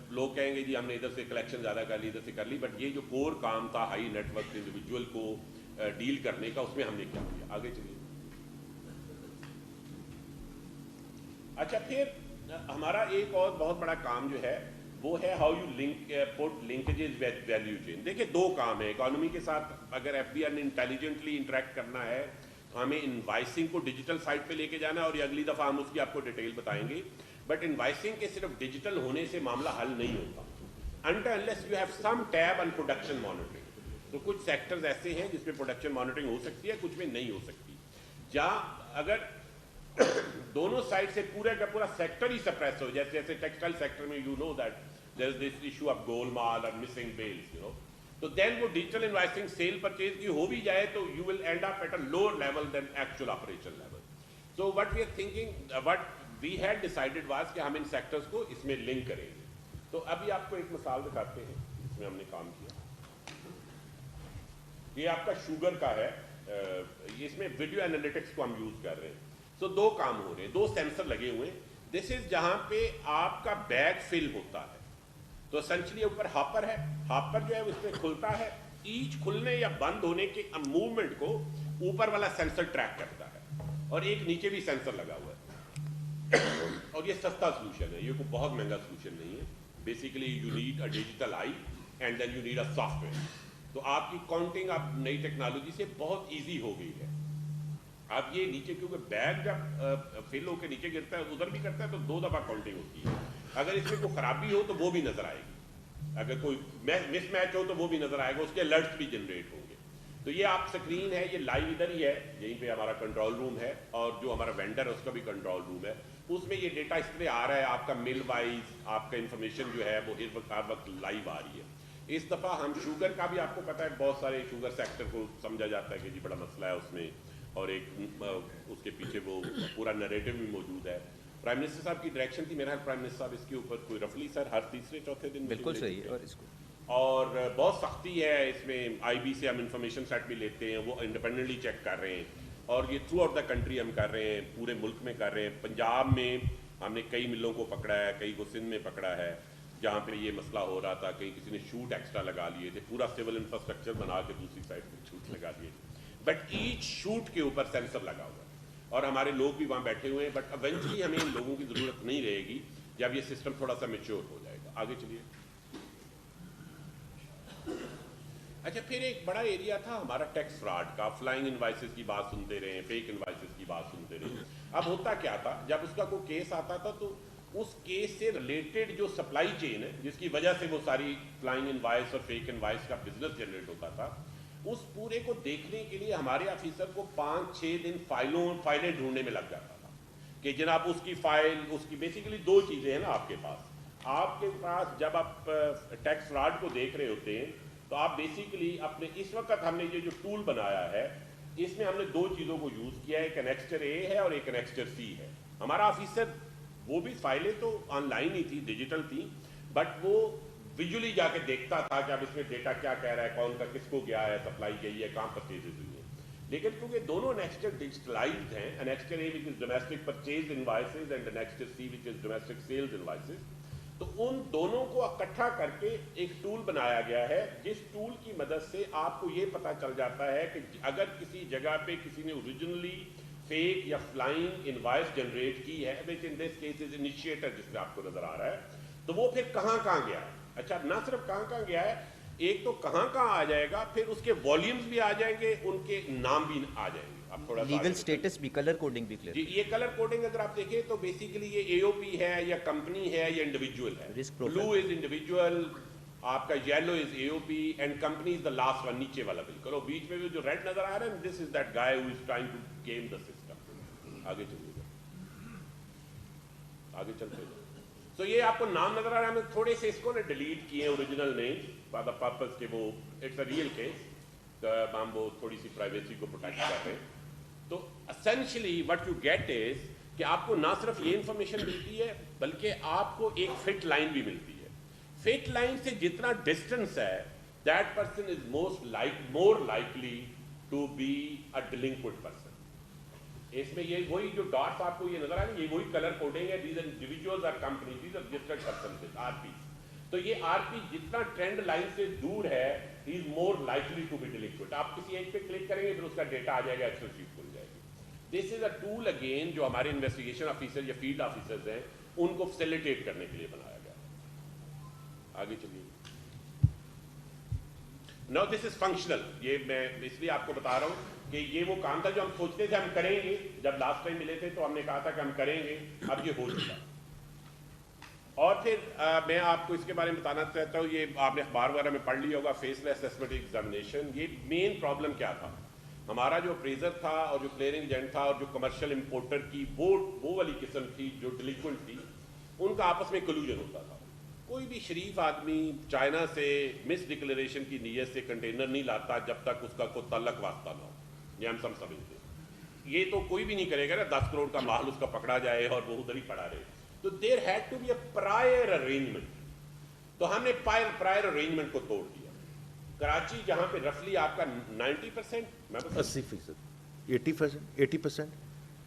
[SPEAKER 3] لوگ کہیں گے جی ہم نے ادھر سے کلیکشن زیادہ کر لی, ادھر سے کر لی, بٹ یہ جو کور کام تھا ہائی نیٹ ورک انڈیویجول کو ڈیل کرنے کا, اس میں ہم نے کیا کیا. آگے چلیے. اچھا, پھر ہمارا ایک اور بہت بڑا کام جو ہے وہ ہے how you link put linkages with value chain. دیکھیں دو کام ہے اکانومی کے ساتھ. اگر ایف بی آر نے انٹیلیجنٹلی انٹریکٹ کرنا ہے تو ہمیں انوائسنگ کو ڈیجیٹل سائٹ پہ لے کے جانا ہے, اور یہ اگلی دفعہ ہم اس کی آپ کو ڈیٹیل بتائیں گے. بٹ انوائسنگ کے صرف ڈیجیٹل ہونے سے معاملہ حل نہیں ہوتا until unless you have some tab on production monitoring. تو کچھ سیکٹرز ایسے ہیں جس میں پروڈکشن مانیٹرنگ ہو سکتی ہے, کچھ میں نہیں ہو سکتی. جہاں اگر دونوں سائڈ سے پورا کا پورا سیکٹر ہی سپریس ہو, جیسے ٹیکسٹائل سیکٹر میں you know that there is this issue of گول مال اور مسنگ بیلز, یو نو, تو دین وہ ڈیجیٹل انوائسنگ سیل پرچیز کی ہو بھی جائے تو you will end up at a lower level than actual operation level. So what we are thinking, what we had decided was کہ ہم ان سیکٹرز کو اس میں لنک کریں گے. تو ابھی آپ کو ایک مثال دکھاتے ہیں جس میں ہم نے کام کیا. یہ آپ کا شوگر کا ہے, اس میں ویڈیو انالیٹکس کو ہم یوز کر رہے ہیں. سو دو کام ہو رہے ہیں, دو سینسر لگے ہوئے ہیں. دس از جہاں پہ آپ کا بیگ فل ہوتا ہے, تو اسینچلی اوپر ہاپر ہے, ہاپر جو ہے اس میں کھلتا ہے, ایچ کھلنے یا بند ہونے کے موومنٹ کو اوپر والا سینسر ٹریک کرتا ہے, اور ایک نیچے بھی سینسر لگا ہوا ہے. اور یہ سستا سولوشن ہے, یہ کوئی بہت مہنگا سولوشن نہیں ہے. Basically you need a digital eye and then you need a software. تو آپ کی کاؤنٹنگ اب نئی ٹیکنالوجی سے بہت ایزی ہو گئی ہے. اب یہ نیچے کیونکہ بیگ جب فل ہو کے نیچے گرتا ہے ادھر بھی کرتا ہے تو 2 دفعہ کاؤنٹنگ ہوتی ہے. اگر اس میں کوئی خرابی ہو تو وہ بھی نظر آئے گی, اگر کوئی مس میچ ہو تو وہ بھی نظر آئے گا, اس کے الرٹس بھی جنریٹ ہوں گے. تو یہ آپ سکرین ہے, یہ لائیو ادھر ہی ہے, یہیں پہ ہمارا کنٹرول روم ہے, اور جو ہمارا وینڈر ہے اس کا بھی کنٹرول روم ہے. اس میں یہ ڈیٹا اس طرح آ رہا ہے, آپ کا مل وائز آپ کا انفارمیشن جو ہے وہ ہر وقت لائیو آ رہی ہے. اس دفعہ ہم شوگر کا بھی آپ کو پتہ ہے, بہت سارے شوگر سیکٹر کو سمجھا جاتا ہے کہ جی بڑا مسئلہ ہے اس میں, اور ایک اس کے پیچھے وہ پورا نریٹو بھی موجود ہے. پرائم منسٹر صاحب کی ڈائریکشن تھی, میرا پرائم منسٹر صاحب اس کے اوپر کوئی رفلی سر ہر تیسرے چوتھے دن
[SPEAKER 2] بالکل صحیح ہے. اور اس کو
[SPEAKER 3] اور بہت سختی ہے اس میں. آئی بی سے ہم انفارمیشن سیٹ بھی لیتے ہیں, وہ انڈیپینڈنٹلی چیک کر رہے ہیں, اور یہ تھرو آؤٹ دا کنٹری ہم کر رہے ہیں, پورے ملک میں کر رہے ہیں. پنجاب میں ہم نے کئی ملوں کو پکڑا ہے, کئی کو سندھ میں پکڑا ہے. جہاں پہ یہ مسئلہ ہو رہا تھا کہیں کسی نے شوٹ ایکسٹرا لگا لیے تھے, پورا سول انفراسٹرکچر بنا کے دوسری سائڈ پہ شوٹ لگا دیے, بٹ ایچ شوٹ کے اوپر سینسر لگا ہوا ہے اور ہمارے لوگ بھی وہاں بیٹھے ہوئے ہیں, بٹ ایونچولی ہمیں ان لوگوں کی ضرورت نہیں رہے گی جب یہ سسٹم تھوڑا سا میچور ہو جائے گا. آگے چلیے. اچھا, پھر ایک بڑا ایریا تھا ہمارا ٹیکس فراڈ کا. فلائنگ انوائسز کی بات سنتے رہے, فیک انوائسز کی بات سنتے رہے. اب ہوتا کیا تھا, جب اس کا کوئی کیس آتا تھا تو اس کیس سے ریلیٹڈ جو سپلائی چین ہے جس کی وجہ سے وہ ساری فلائنگ انوائس اور فیک انوائس کا بزنس جنریٹ ہوتا تھا, اس پورے کو دیکھنے کے لیے ہمارے آفیسر کو 5-6 دن فائلیں ڈھونڈنے میں لگ جاتا تھا کہ جناب اس کی فائل, اس کی بیسیکلی 2 چیزیں ہیں نا آپ کے پاس. آپ کے پاس جب آپ ٹیکس فراڈ کو دیکھ رہے ہوتے ہیں تو آپ بیسیکلی اپنے, اس وقت ہم نے یہ جو ٹول بنایا ہے اس میں ہم نے 2 چیزوں کو یوز کیا ہے, ایک انیکسٹر اے ہے اور ایک انیکسٹر سی ہے. ہمارا آفیسر وہ بھی فائلیں تو آن لائن ہی تھی, ڈیجیٹل تھی, بٹ وہ ویژولی جا کے دیکھتا تھا کہ اب اس میں ڈیٹا کیا کہہ رہا ہے, کون کا کس کو گیا ہے, سپلائی گئی ہے, کہاں پرچیزز ہوئی ہیں. لیکن کیونکہ دونوں انیکسٹر ڈیجیٹلائزڈ ہیں, annexure A which is domestic purchase invoices and annexure C which is domestic sales invoices, تو ان دونوں کو اکٹھا کر کے ایک ٹول بنایا گیا ہے جس ٹول کی مدد سے آپ کو یہ پتہ چل جاتا ہے کہ اگر کسی جگہ پہ کسی نے اوریجنلی فیک یا فلائنگ انوائس جنریٹ کی ہے, which in this case is initiator جس میں آپ کو نظر آ رہا ہے, تو وہ پھر کہاں کہاں گیا ہے. اچھا, نہ صرف کہاں کہاں گیا ہے, ایک تو کہاں کہاں آ جائے گا, پھر اس کے والیومز بھی آ جائیں گے, ان کے نام بھی آ جائیں گے. اب تھوڑا
[SPEAKER 2] لیگل سٹیٹس بھی, کلر کوڈنگ بھی کلیئر.
[SPEAKER 3] جی, یہ کلر کوڈنگ اگر آپ دیکھیں تو بیسیکلی یہ اے او پی ہے یا کمپنی ہے یا انڈیویجول ہے. بلو از انڈیویجول, آپ کا yellow is a O P and company is the last one, نیچے والا بالکل, اور بیچ میں جو ریڈ نظر آ رہا ہے, this is that guy who is trying to game the system. آگے چلیے گا, آگے چلتے ہیں. تو یہ آپ کو نام نظر آ رہا ہے, ہم نے تھوڑے سے اس کو نا ڈیلیٹ کیے ہیں original name for the purpose کہ وہ اٹس اے ریئل کیس, ہم وہ تھوڑی سی پرائیویسی کو پروٹیکٹ کر رہے ہیں. تو اسینشلی وٹ یو گیٹ از کہ آپ کو نہ صرف یہ انفارمیشن ملتی ہے بلکہ آپ کو ایک فٹ لائن بھی ملتی ہے. فٹ لائن سے جتنا ڈسٹینس ہے that person is more likely to be a delinquent person. اس میں یہ وہی جو ڈاٹس آپ کو یہ نظر آ رہے ہیں, یہ وہی کلر کوڈنگ ہے. دیز آر انڈیویجولز اور companies, these are registered persons, R P. تو یہ آر پی جتنا ٹرینڈ لائن سے دور ہے, ہی از مور لائکلی ٹو بی ڈیلنکوئنٹ. آپ کسی ایک پہ کلک کریں گے پھر اس کا ڈیٹا آ جائے گا, ایکسل شیٹ کھل جائے گی. دس از اے ٹول اگین جو ہمارے انویسٹیگیشن آفیسر یا فیلڈ آفیسرز ہیں ان کو فیسیلیٹیٹ کرنے کے لیے بنایا گیا. آگے چلیے. نو دس از فنکشنل. یہ میں اس لیے آپ کو بتا رہا ہوں کہ یہ وہ کام تھا جو ہم سوچتے تھے ہم کریں گے. جب لاسٹ ٹائم ملے تھے تو ہم نے کہا تھا کہ ہم کریں گے, اب یہ ہو چکا. اور پھر میں آپ کو اس کے بارے میں بتانا چاہتا ہوں, یہ آپ نے اخبار وغیرہ میں پڑھ لیا ہوگا, فیس لیس اسسمنٹ ایگزامینیشن. یہ مین پرابلم کیا تھا, ہمارا جو اپریزر تھا اور جو کلیئرنگ ایجنٹ تھا اور جو کمرشل امپورٹر کی وہ والی قسم تھی جو ڈیلنکوئنٹ تھی, ان کا آپس میں کلوژن ہوتا تھا. کوئی بھی شریف آدمی چائنا سے مس ڈکلیریشن کی نیت سے کنٹینر نہیں لاتا جب تک اس کا کوئی تعلق واسطہ نہ ہو. یہ ہم سب سمجھتے ہیں. یہ تو کوئی بھی نہیں کرے گا نا, 10 کروڑ کا مال اس کا پکڑا جائے اور وہ ادھر ہی پڑا رہے. تو there had to be a prior arrangement. تو ہم نے پرائر ارینجمنٹ کو توڑ دیا. کراچی جہاں پہ رفلی آپ کا 90%,
[SPEAKER 1] 80%, 80%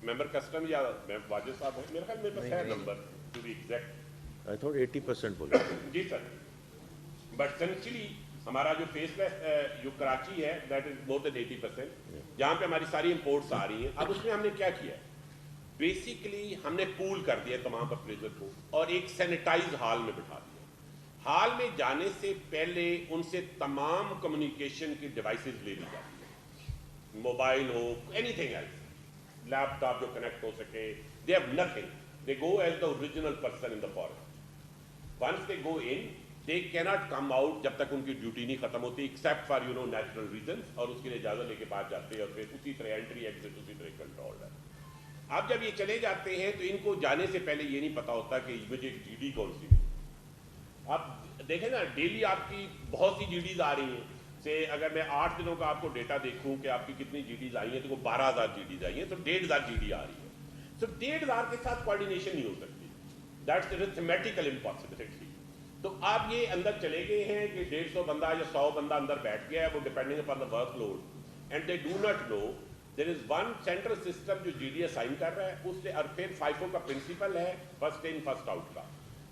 [SPEAKER 3] ممبر کسٹم یا واجد صاحب ہیں, میرے خیال میرے پاس ہے number two be exact.
[SPEAKER 1] I thought 80% بولے.
[SPEAKER 3] جی سر, بٹ سینچلی ہمارا جو فیس جو کراچی ہے دیٹ از مور دین 80%, جہاں پہ ہماری ساری امپورٹس آ رہی ہیں. اب اس میں ہم نے کیا کیا ہے, بیسیکلی ہم نے پول کر دیا تمام اپریزر کو اور ایک سینیٹائز ہال میں بٹھا دیا. ہال میں جانے سے پہلے ان سے تمام کمیونیکیشن کی ڈیوائسز لے لی جاتی ہیں, موبائل ہو, anything else, laptop جو کنیکٹ ہو سکے. They have nothing, they go as the original person in the forest. Once they go in, they cannot come out جب تک ان کی ڈیوٹی نہیں ختم ہوتی, except for natural reasons, اور اس کے لیے اجازت لے کے بعد جاتے ہیں اور پھر اسی طرح انٹری ایگزٹ اسی طرح کنٹرول ہے. اب جب یہ چلے جاتے ہیں تو ان کو جانے سے پہلے یہ نہیں پتا ہوتا کہ مجھے جی ڈی کون سی. اب دیکھیں نا, ڈیلی آپ کی بہت سی جی ڈیز آ رہی ہیں. سے اگر میں 8 دنوں کا آپ کو ڈیٹا دیکھوں کہ آپ کی کتنی جی ڈیز آئی ہیں, تو وہ 12,000 جی ڈیز آئی ہیں, تو 1,500 جی ڈی آ رہی ہے. تو 1,500 کے ساتھ کوآرڈینیشن نہیں ہو سکتی. That's arithmetical impossibility. تو آپ یہ اندر چلے گئے ہیں کہ 150 بندہ یا 100 بندہ اندر بیٹھ گیا ہے, وہ depending upon the work load, and they do not know there is one central system جو جی ڈی اسائن کر رہا ہے اس سے. اور پھر فائفو کا پرنسپل ہے فرسٹ ان فرسٹ آؤٹ کا.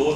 [SPEAKER 3] 2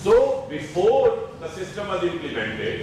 [SPEAKER 3] So before the system was implemented,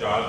[SPEAKER 3] 4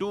[SPEAKER 1] 2,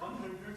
[SPEAKER 4] 100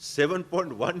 [SPEAKER 1] 7.1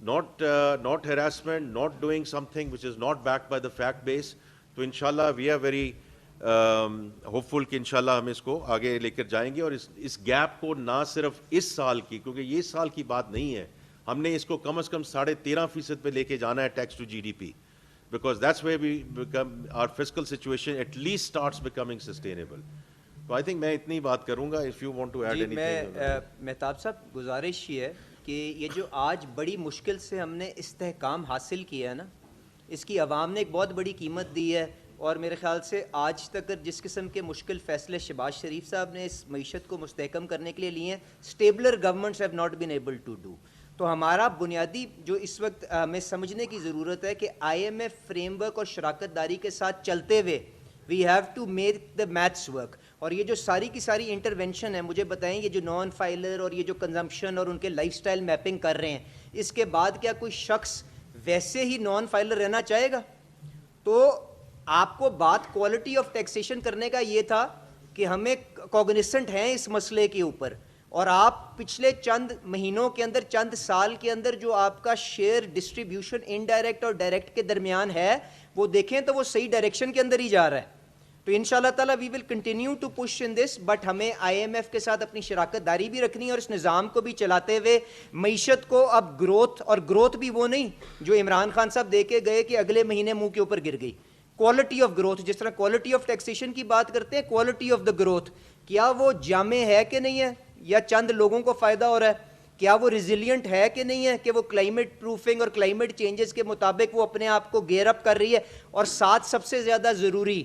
[SPEAKER 1] not harassment, not doing something which is not backed by the fact base, تو انشاءاللہ وی آر ویری ہوپ فل کہ انشاءاللہ ہم اس کو آگے لے کر جائیں گے, اور اس گیپ کو نہ صرف اس سال کی, کیونکہ یہ سال کی بات نہیں ہے, ہم نے اس کو کم از کم 13.5% پہ لے کے جانا ہے tax to G D P, because that's where we become, our fiscal situation at least starts becoming sustainable. تو I think میں اتنی بات کروں گا. If you want to add anything.
[SPEAKER 2] میں مہتاب صاحب گزارش یہ ہے کہ یہ جو آج بڑی مشکل سے ہم نے استحکام حاصل کیا ہے نا, اس کی عوام نے ایک بہت بڑی قیمت دی ہے, اور میرے خیال سے آج تک جس قسم کے مشکل فیصلے شہباز شریف صاحب نے اس معیشت کو مستحکم کرنے کے لیے لیے ہیں, stabler governments have not been able to do. تو ہمارا بنیادی جو اس وقت ہمیں سمجھنے کی ضرورت ہے کہ I M F framework اور شراکت داری کے ساتھ چلتے ہوئے we have to make the maths work. اور یہ جو ساری کی ساری انٹرونشن ہے, مجھے بتائیں یہ جو نان فائلر اور یہ جو کنزمپشن اور ان کے لائف سٹائل میپنگ کر رہے ہیں, اس کے بعد کیا کوئی شخص ویسے ہی نان فائلر رہنا چاہے گا؟ تو آپ کو بات کوالٹی آف ٹیکسیشن کرنے کا یہ تھا کہ ہمیں کوگنیسنٹ ہیں اس مسئلے کے اوپر, اور آپ پچھلے چند مہینوں کے اندر, چند سال کے اندر جو آپ کا شیئر ڈسٹریبیوشن انڈائریکٹ اور ڈائریکٹ کے درمیان ہے وہ دیکھیں تو وہ صحیح ڈائریکشن کے اندر ہی جا رہا ہے. تو انشاءاللہ تعالیٰ we will continue to push in this, but ہمیں آئی ایم ایف کے ساتھ اپنی شراکت داری بھی رکھنی ہے, اور اس نظام کو بھی چلاتے ہوئے معیشت کو اب گروتھ, اور گروتھ بھی وہ نہیں جو عمران خان صاحب دے کے گئے کہ اگلے مہینے منہ کے اوپر گر گئی. کوالٹی آف گروتھ, جس طرح کوالٹی آف ٹیکسیشن کی بات کرتے ہیں, کوالٹی آف دا گروتھ, کیا وہ جامع ہے کہ نہیں ہے, یا چند لوگوں کو فائدہ ہو رہا ہے, کیا وہ ریزیلینٹ ہے کہ نہیں ہے, کہ وہ کلائمیٹ پروفنگ اور کلائمیٹ چینجز کے مطابق وہ اپنے آپ کو گیئر اپ کر رہی ہے, اور ساتھ سب سے زیادہ ضروری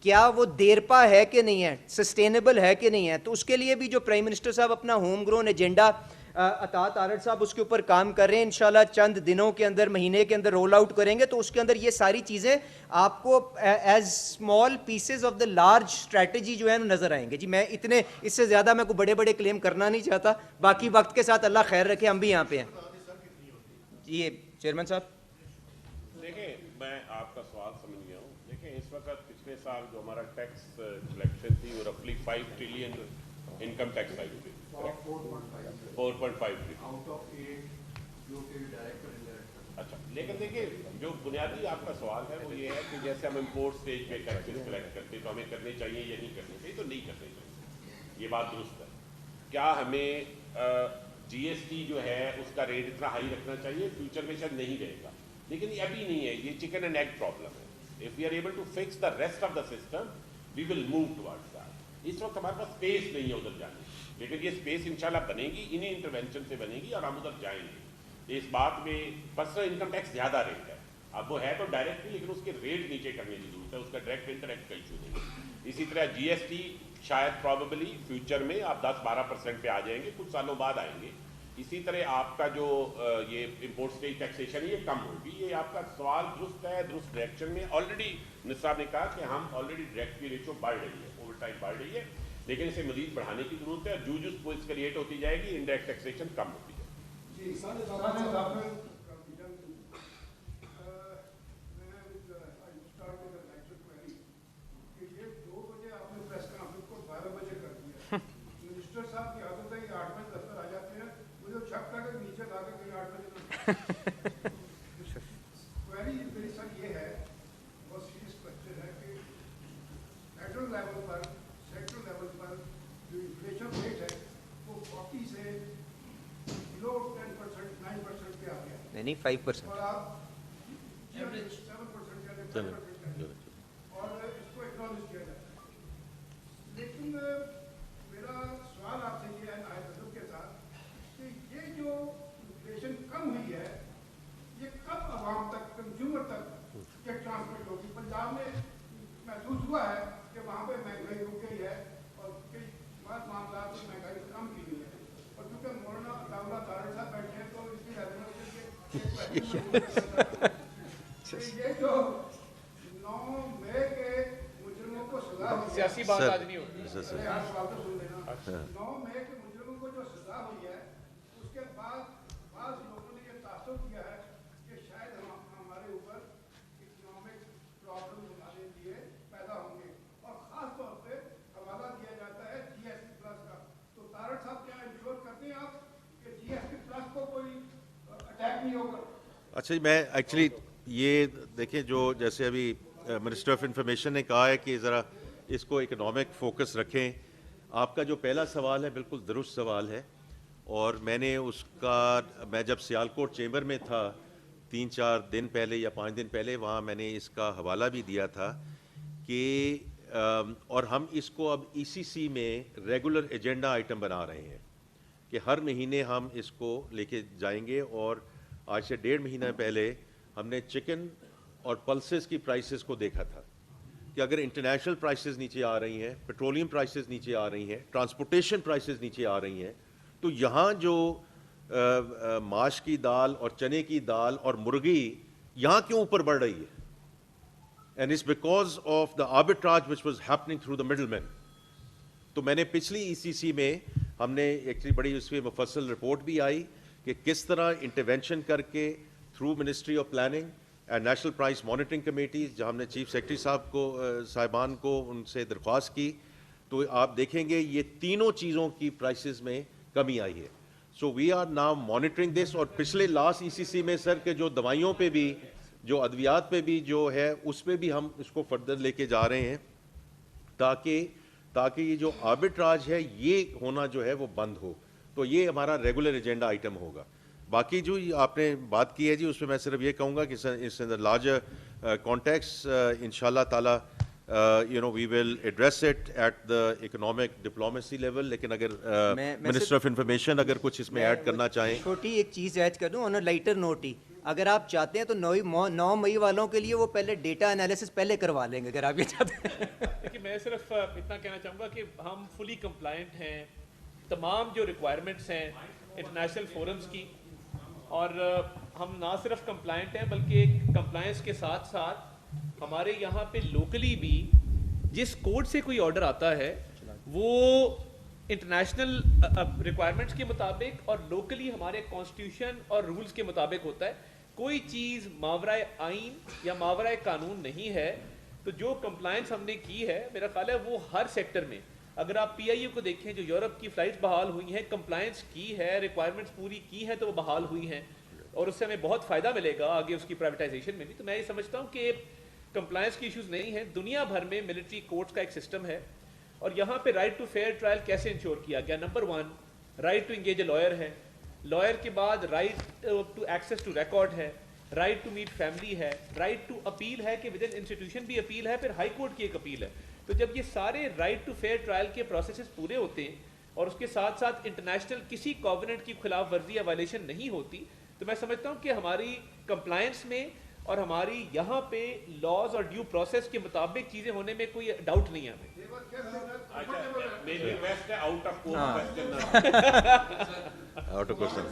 [SPEAKER 2] کیا وہ دیرپا ہے کہ نہیں ہے, سسٹینیبل ہے کہ نہیں ہے. تو اس کے لیے بھی جو پرائم منسٹر صاحب اپنا ہوم گرون ایجنڈا اطاعت آرٹ صاحب اس کے اوپر کام کر رہے ہیں, انشاءاللہ چند دنوں کے اندر, مہینے کے اندر رول آؤٹ کریں گے, تو اس کے اندر یہ ساری چیزیں آپ کو as small pieces of the large strategy جو ہے نظر آئیں گے. جی میں اتنے, اس سے زیادہ میں کوئی بڑے بڑے کلیم کرنا نہیں چاہتا, باقی وقت کے ساتھ اللہ خیر رکھے, ہم بھی یہاں پہ ہیں. جی چیئرمین صاحب.
[SPEAKER 3] دیکھیں میں آپ کا سوال سمجھ گیا ہوں. دیکھیں اس وقت پچھلے سال جو ہمارا ٹیکس کلیکشن تھی وہ رفلی 5 ٹریلین انکم ٹیکس آئی تھی, 4.5 ٹریلین. اچھا, لیکن دیکھیں جو بنیادی آپ کا سوال ہے وہ یہ ہے کہ جیسے ہم امپورٹ اسٹیج پہ ٹیکسز کلیکٹ کرتے تو ہمیں کرنے چاہیے یا نہیں کرنے چاہیے, تو نہیں کرنے چاہیے, یہ بات درست ہے. کیا ہمیں جی ایس ٹی جو ہے اس کا ریٹ اتنا ہائی رکھنا چاہیے؟ فیوچر میں شاید نہیں رہے گا, لیکن یہ ابھی نہیں ہے, یہ چکن اینڈ ایگ پرابلم ہے. If we are able to fix the rest of the system, we will move towards that. اس وقت ہمارے پاس اسپیس نہیں ہے ادھر جانے کی, لیکن یہ اسپیس انشاءاللہ بنے گی, انہیں انٹرونشن سے بنے گی اور ہم ادھر جائیں گے. اس بات میں پرسنل انکم ٹیکس زیادہ ریٹ ہے, اب وہ ہے تو ڈائریکٹ بھی, لیکن اس کے ریٹ نیچے کرنے کی ضرورت ہے, اس کا ڈائریکٹ انٹریکٹ کا ایشو نہیں ہے. اسی طرح جی ایس ٹی شاید پرابیبلی فیوچر میں آپ 10-12% پہ آ جائیں گے, کچھ سالوں بعد آئیں گے. اسی طرح آپ کا جو یہ امپورٹ اسٹیج ٹیکسیشن یہ کم ہوگی. یہ آپ کا سوال درست ہے, درست ڈائریکشن میں. آلریڈی منسٹر صاحب نے کہا کہ ہم آلریڈی ڈائریکٹ کی ریشو بڑھ رہی ہے, اوور ٹائم بڑھ رہی ہے, لیکن اسے مزید بڑھانے کی ضرورت ہے. جو اس کریٹ ہوتی جائے گی انڈائریکٹ ٹیکسیشن کم ہوتی جائے گی.
[SPEAKER 2] نہیں 5%.
[SPEAKER 4] لیکن میرا سوال آپ سے یہ ہے نہایت کے ساتھ کہ یہ جو انفلیشن کم ہوئی ہے یہ کب عوام تک, کنزیومر تک یہ ٹرانسمٹ ہوگی؟ پنجاب میں محسوس ہوا ہے کہ وہاں پہ مہنگائی رک گئی ہے اور کئی معاملات میں مہنگائی کم کی ہوئی ہے, اور کیونکہ مولانا عطاءاللہ طارق صاحب بیٹھے ہیں تو اس کی یہ جو 9 مئی کے مجرموں کو سزا ہوئی ہے,
[SPEAKER 5] سیاسی بات آج نہیں ہوتی,
[SPEAKER 4] 9 مئی کے مجرموں کو جو سزا ہوئی ہے اس کے بعد بعض لوگوں نے یہ تاثر کیا ہے کہ شاید ہمارے اوپر اکنامک پرابلم ہمارے لیے پیدا ہوں گے, اور خاص طور پہ حوالہ دیا جاتا ہے جی ایس ٹی پلس کا. تو طارق صاحب کیا انشور کرتے ہیں آپ کہ جی ایس ٹی پلس کو کوئی اٹیک نہیں ہوگا؟
[SPEAKER 1] اچھا جی, میں ایکچولی یہ دیکھیں جو جیسے ابھی منسٹر آف انفارمیشن نے کہا ہے کہ ذرا اس کو اکنامک فوکس رکھیں. آپ کا جو پہلا سوال ہے بالکل درست سوال ہے, اور میں نے اس کا, میں جب سیالکوٹ چیمبر میں تھا 3-4 دن پہلے یا 5 دن پہلے, وہاں میں نے اس کا حوالہ بھی دیا تھا کہ اور ہم اس کو اب ای سی سی میں ریگولر ایجنڈا آئٹم بنا رہے ہیں کہ ہر مہینے ہم اس کو لے کے جائیں گے. اور آج سے 1.5 مہینہ پہلے ہم نے چکن اور پلسز کی پرائسز کو دیکھا تھا کہ اگر انٹرنیشنل پرائسز نیچے آ رہی ہیں, پیٹرولیم پرائسز نیچے آ رہی ہیں, ٹرانسپورٹیشن پرائسز نیچے آ رہی ہیں, تو یہاں جو ماش کی دال اور چنے کی دال اور مرغی یہاں کیوں اوپر بڑھ رہی ہے؟ And it's because of the arbitrage which was happening through the middleman. تو میں نے پچھلی ای سی سی میں ہم نے ایکچولی بڑی اس میں مفصل رپورٹ بھی آئی کہ کس طرح انٹرونشن کر کے through ministry of planning and national price monitoring committees, جہاں ہم نے چیف سیکرٹری صاحبان کو ان سے درخواست کی, تو آپ دیکھیں گے یہ تینوں چیزوں کی پرائسز میں کمی آئی ہے. سو وی آر ناؤ مانیٹرنگ دس. اور پچھلے لاسٹ ای سی سی میں سر کہ جو دوائیوں پہ بھی, جو ادویات پہ بھی جو ہے, اس پہ بھی ہم اس کو فردر لے کے جا رہے ہیں تاکہ یہ جو آربیٹراج ہے یہ ہونا جو ہے وہ بند ہو. تو یہ ہمارا ریگولر ایجنڈا آئٹم ہوگا. باقی جو آپ نے بات کی ہے جی, اس میں صرف یہ کہوں گا کہ اس لارجر کانٹیکس انشاءاللہ تعالی we will address it at the economic diplomacy level. لیکن اگر منسٹر آف انفارمیشن اگر کچھ اس میں ایڈ کرنا چاہیں.
[SPEAKER 2] چھوٹی ایک چیز ایڈ کر دوں, آن اے لائٹر نوٹ ہی, اگر آپ چاہتے ہیں تو 9 مئی والوں کے لیے وہ پہلے ڈیٹا انالیسس پہلے کروا لیں گے اگر آپ یہ چاہتے ہیں.
[SPEAKER 5] دیکھیے میں صرف اتنا کہنا چاہوں گا کہ ہم فلی کمپلائنٹ ہیں تمام جو ریکوائرمنٹس ہیں انٹرنیشنل فورمز کی, اور ہم نہ صرف کمپلائنٹ ہیں بلکہ کمپلائنس کے ساتھ ساتھ ہمارے یہاں پہ لوکلی بھی جس کوڈ سے کوئی آرڈر آتا ہے وہ انٹرنیشنل ریکوائرمنٹس کے مطابق اور لوکلی ہمارے کانسٹیٹیوشن اور رولز کے مطابق ہوتا ہے. کوئی چیز ماورائے آئین یا ماورائے قانون نہیں ہے. تو جو کمپلائنس ہم نے کی ہے میرا خیال ہے وہ ہر سیکٹر میں, اگر آپ پی آئی یو کو دیکھیں جو یورپ کی فلائٹس بحال ہوئی ہیں, کمپلائنس کی ہے, ریکوائرمنٹس پوری کی ہیں تو وہ بحال ہوئی ہیں, اور اس سے ہمیں بہت فائدہ ملے گا آگے اس کی پرائیویٹائزیشن میں بھی. تو میں یہ سمجھتا ہوں کہ کمپلائنس کی ایشوز نہیں ہیں. دنیا بھر میں ملٹری کورٹس کا ایک سسٹم ہے, اور یہاں پہ رائٹ ٹو فیئر ٹرائل کیسے انشور کیا گیا. Number 1 right to engage a lawyer ہے, لائر کے بعد right to access to record ہے, رائٹ ٹو میٹ فیملی ہے, رائٹ ٹو اپیل ہے کہ ود ان انسٹیٹیوشن بھی اپیل ہے, پھر ہائی کورٹ کی ایک اپیل ہے. تو جب یہ سارے رائٹ ٹو فیئر ٹرائل کے پروسیسز پورے ہوتے ہیں اور اس کے ساتھ ساتھ انٹرنیشنل کسی کووننٹ کی خلاف ورزی یا وائلیشن نہیں ہوتی, تو میں سمجھتا ہوں کہ ہماری کمپلائنس میں اور ہماری یہاں پہ لاز اور ڈیو پروسیس کے مطابق چیزیں ہونے میں کوئی ڈاؤٹ نہیں ہے ہمیں.
[SPEAKER 1] Out of question.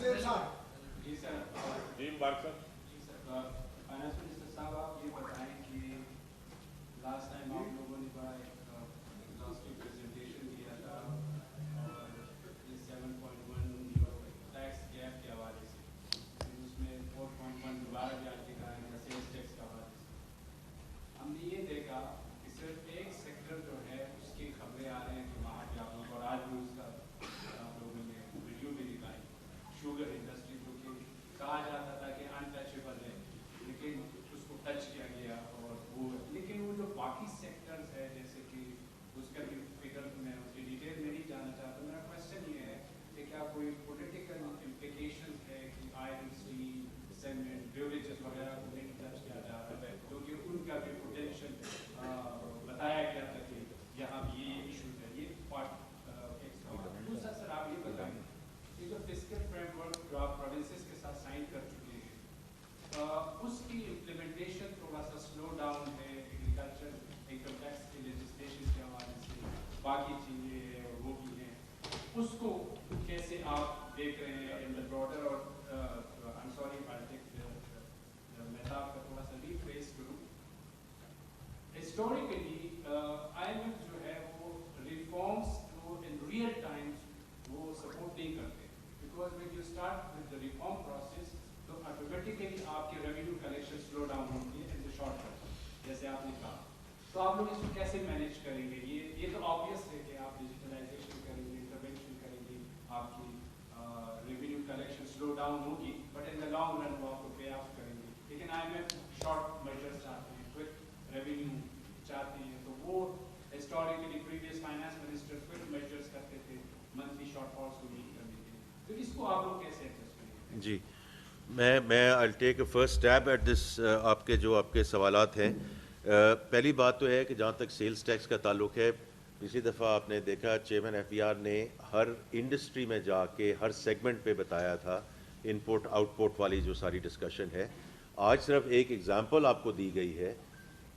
[SPEAKER 6] Short measures چاہتے ہیں, کوئک ریونیو
[SPEAKER 1] جی میں I'll take a first stab at this. آپ کے سوالات ہیں. پہلی بات تو ہے کہ جہاں تک سیلز ٹیکس کا تعلق ہے, پچھلی دفعہ آپ نے دیکھا چیئرمین FBR نے ہر انڈسٹری میں جا کے ہر سیگمنٹ پہ بتایا تھا انپٹ آؤٹ پٹ والی جو ساری ڈسکشن ہے. آج صرف ایک ایگزامپل آپ کو دی گئی ہے,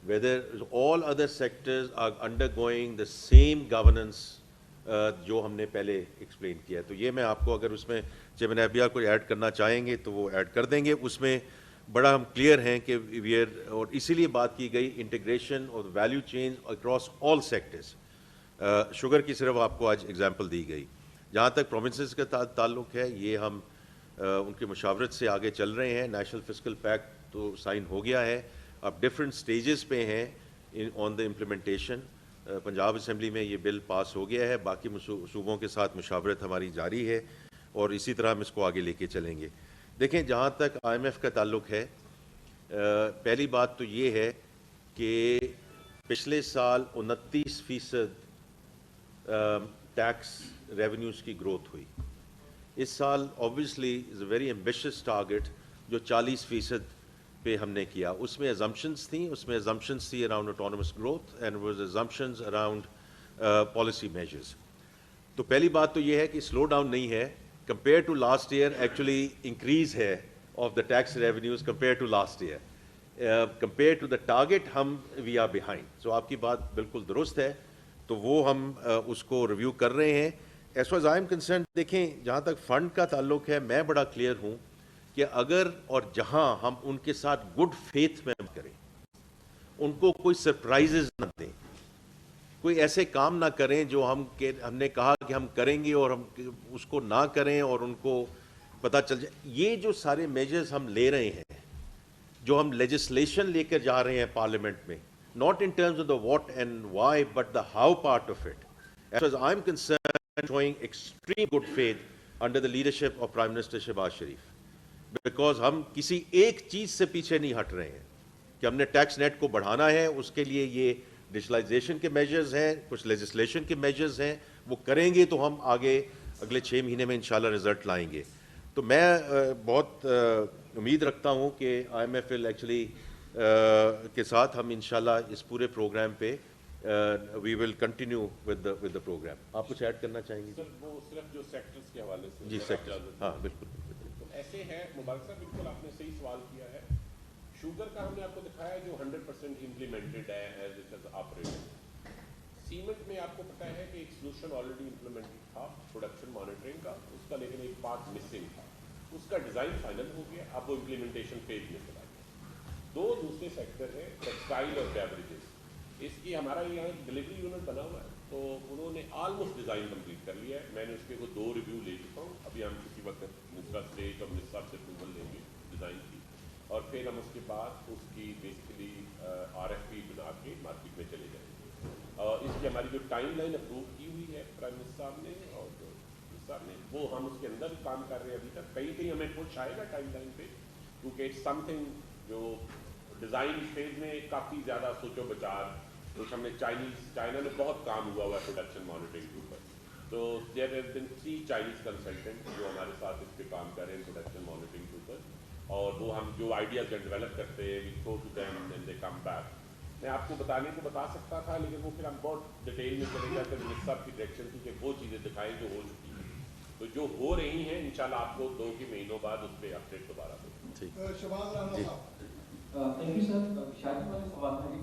[SPEAKER 1] whether all other sectors are undergoing the same governance جو ہم نے پہلے ایکسپلین کیا ہے. تو یہ میں آپ کو, اگر اس میں چیئرمین FBR کو ایڈ کرنا چاہیں گے تو وہ ایڈ کر دیں گے. اس میں بڑا ہم کلیئر ہیں کہ وی آر, اور اسی لیے بات کی گئی انٹیگریشن اور value chain across all sectors. Sugar کی صرف آپ کو آج ایگزامپل دی گئی. جہاں تک پروونسز کا تعلق ہے, یہ ہم ان کی مشاورت سے آگے چل رہے ہیں. نیشنل فسکل پیکٹ تو سائن ہو گیا ہے, اب ڈفرینٹ سٹیجز پہ ہیں آن دا امپلیمنٹیشن. پنجاب اسمبلی میں یہ بل پاس ہو گیا ہے, باقی صوبوں کے ساتھ مشاورت ہماری جاری ہے اور اسی طرح ہم اس کو آگے لے کے چلیں گے. دیکھیں جہاں تک IMF کا تعلق ہے, پہلی بات تو یہ ہے کہ پچھلے سال 29% ٹیکس ریونیوز کی گروتھ ہوئی. اس سال obviously is a very ambitious target جو 40% پہ ہم نے کیا. اس میں assumptions تھی around autonomous growth and was assumptions around policy measures. تو پہلی بات تو یہ ہے کہ سلو ڈاؤن نہیں ہے, compare to last year actually increase ہے of the tax revenues compare to last year. Compare to the target ہم وی آر بیہائنڈ. سو آپ کی بات بالکل درست ہے, تو وہ ہم اس کو ریویو کر رہے ہیں. As far as I am concern, دیکھیں جہاں تک فنڈ کا تعلق ہے, میں بڑا کلیئر ہوں کہ اگر اور جہاں ہم ان کے ساتھ گڈ فیتھ میں کریں, ان کو کوئی سرپرائزز نہ دیں, کوئی ایسے کام نہ کریں جو ہم نے کہا کہ ہم کریں گے اور ہم اس کو نہ کریں اور ان کو پتہ چل جائے. یہ جو سارے میجرز ہم لے رہے ہیں, جو ہم لیجسلیشن لے کر جا رہے ہیں پارلیمنٹ میں, not in terms of the what and why but the how part of it. As far as I'm concerned, showing extreme good faith under the leadership of Prime Minister Shehbaz Sharif. Because ہم کسی ایک چیز سے پیچھے نہیں ہٹ رہے ہیں کہ ہم نے ٹیکس نیٹ کو بڑھانا ہے. اس کے لیے یہ ڈیجیٹلائزیشن کے میجرز ہیں, کچھ لیجسلیشن کے میجرز ہیں, وہ کریں گے تو ہم آگے اگلے 6 مہینے میں انشاءاللہ رزلٹ لائیں گے. تو میں بہت امید رکھتا ہوں کہ IMF ایکچولی کے ساتھ ہم انشاءاللہ اس پورے پروگرام پہ we will continue with the programme. آپ کچھ ایڈ کرنا چاہیں گے؟
[SPEAKER 3] سر وہ صرف جو سیکٹرز کے حوالے سے.
[SPEAKER 1] جی سیکٹر, ہاں بالکل.
[SPEAKER 3] ایسے ہے مبارک صاحب, بالکل آپ نے صحیح سوال کیا ہے. شوگر کا ہم نے آپ کو دکھایا جو 100% امپلیمنٹڈ ہے as it is operated. Cement میں آپ کو پتہ ہے کہ ایک سولوشن آلریڈی امپلیمنٹڈ تھا پروڈکشن مانیٹرنگ کا, اس کا لیکن ایک پارٹ مسنگ تھا. اس کا ڈیزائن فائنل ہو گیا, اب وہ امپلیمنٹیشن فیز میں چلا گیا. 2 دوسرے سیکٹر ہیں ٹیکسٹائل اور بیوریجز. اس کی ہمارا یہاں ایک ڈلیوری یونٹ بنا ہوا ہے, تو انہوں نے آلموسٹ ڈیزائن کمپلیٹ کر لیا ہے. میں نے اس کے 2 ریویو لے چکا ہوں. ابھی ہم کسی وقت نسرا اسٹیج اور نسرا سے اپروول لیں گے ڈیزائن کی, اور پھر ہم اس کے بعد اس کی بیسیکلی RFP بنا کے مارکیٹ میں چلے جائیں گے. اس کی ہماری جو ٹائم لائن اپروو کی ہوئی ہے پرائم منسٹر صاحب نے اور صاحب نے, وہ ہم اس کے اندر کام کر رہے ہیں ابھی تک. کہیں ہمیں پوچھ آئے گا ٹائم لائن پہ, کیونکہ اٹس سم تھنگ جو ڈیزائن فیز میں کافی زیادہ سوچو بچار, کچھ ہم نے چائنا میں بہت کام ہوا ہے پروڈکشن مانیٹرنگ کے اوپر. تو there has been 3 Chinese consultant جو ہمارے ساتھ اس پہ کام کر رہے ہیں پروڈکشن مانیٹرنگ کے اوپر, اور وہ ہم جو آئیڈیاز ڈیولپ کرتے ہیں we go to them and they come back. میں آپ کو بتانے کو بتا سکتا تھا, لیکن وہ پھر ہم بہت ڈیٹیل میں چلے جاتے ہیں. منسٹر صاحب کی ڈائریکشن تھی کہ وہ چیزیں دکھائیں جو ہو چکی ہیں, تو جو ہو رہی ہیں انشاءاللہ آپ کو 2 مہینوں بعد اس پہ اپڈیٹ دوبارہ دیں.
[SPEAKER 4] شہباز رانا صاحب.
[SPEAKER 6] Thank you sir. شادی والے سوال میں بھی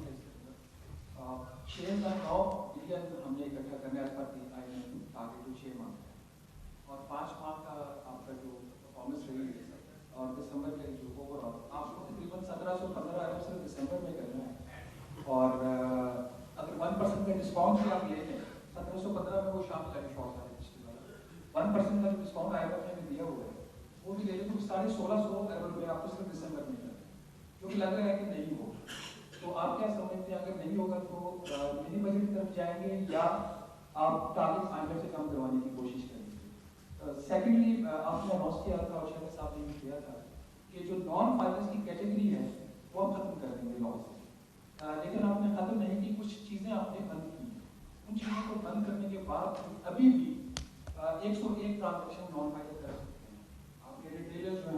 [SPEAKER 6] 6.9 بلین ہم نے اکٹھا کرنا ہے پر ٹارگیٹ 6 ماہ اور 5 ماہ کا آپ کا جو پرفارمنس رہی ہے, اور دسمبر کے جو اوور آل آپ کو تقریباً 1715 ارب صرف دسمبر میں کرنا ہے. اور اگر 1% کا ڈسکاؤنٹ بھی آپ لے لیں 1715 میں وہ شامل ہے شارٹ ہے پچھلی بار 1% کا جو ڈسکاؤنٹ IMF نے دیا ہوا ہے وہ بھی لے لیں تو 1650 ارب روپے آپ کو صرف دسمبر میں کرنا ہے, جو کہ لگ رہا ہے کہ نہیں ہوگا. تو آپ کیا سمجھتے ہیں اگر نہیں ہوگا تو منی بجٹ کی طرف جائیں گے یا آپ ٹارگیٹ IMF سے کم کروانے کی کوشش کریں گے؟ سیکنڈلی آپ نے اناؤنس کیا تھا اور شہباز صاحب نے بھی کیا تھا کہ جو نان فائنینس کی کیٹیگری ہے وہ ہم ختم کر دیں گے لا سے, لیکن آپ نے ختم نہیں کی, کچھ چیزیں آپ نے بند کی. ان چیزوں کو بند کرنے کے بعد ابھی بھی 101 ٹرانزیکشن نان فائنینس کر سکتے ہیں. آپ کے ریٹیلرز جو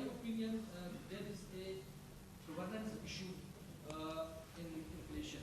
[SPEAKER 7] my opinion, there is a governance issue in inflation.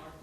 [SPEAKER 7] RT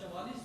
[SPEAKER 7] 44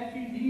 [SPEAKER 7] FED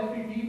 [SPEAKER 7] FED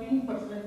[SPEAKER 7] 3%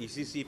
[SPEAKER 1] ECC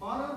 [SPEAKER 4] $12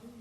[SPEAKER 4] 3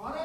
[SPEAKER 4] $12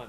[SPEAKER 5] 1।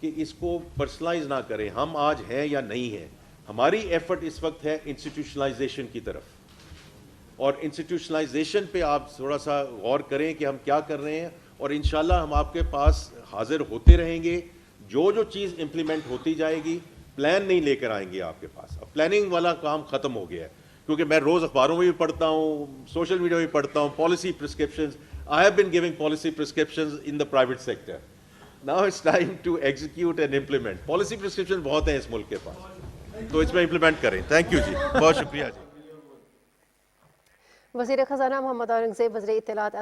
[SPEAKER 1] کہ اس کو پرسنلائز نہ کریں. ہم آج ہیں یا نہیں ہیں, ہماری ایفرٹ اس وقت ہے انسٹیٹیوشنلائزیشن کی طرف, اور انسٹیٹیوشنلائزیشن پہ آپ تھوڑا سا غور کریں کہ ہم کیا کر رہے ہیں, اور انشاءاللہ ہم آپ کے پاس حاضر ہوتے رہیں گے. جو چیز امپلیمنٹ ہوتی جائے گی, پلان نہیں لے کر آئیں گے آپ کے پاس. اب پلاننگ والا کام ختم ہو گیا ہے, کیونکہ میں روز اخباروں میں بھی پڑھتا ہوں, سوشل میڈیا میں بھی پڑھتا ہوں, policy prescriptions. I have been giving policy prescriptions in the private sector. Now it's time to execute and implement. Policy prescriptions بہت ہیں اس ملک کے پاس, تو اس میں امپلیمنٹ کریں. تھینک یو جی, بہت شکریہ جی.
[SPEAKER 8] وزیر خزانہ محمد اورنگزیب وزیر اطلاعات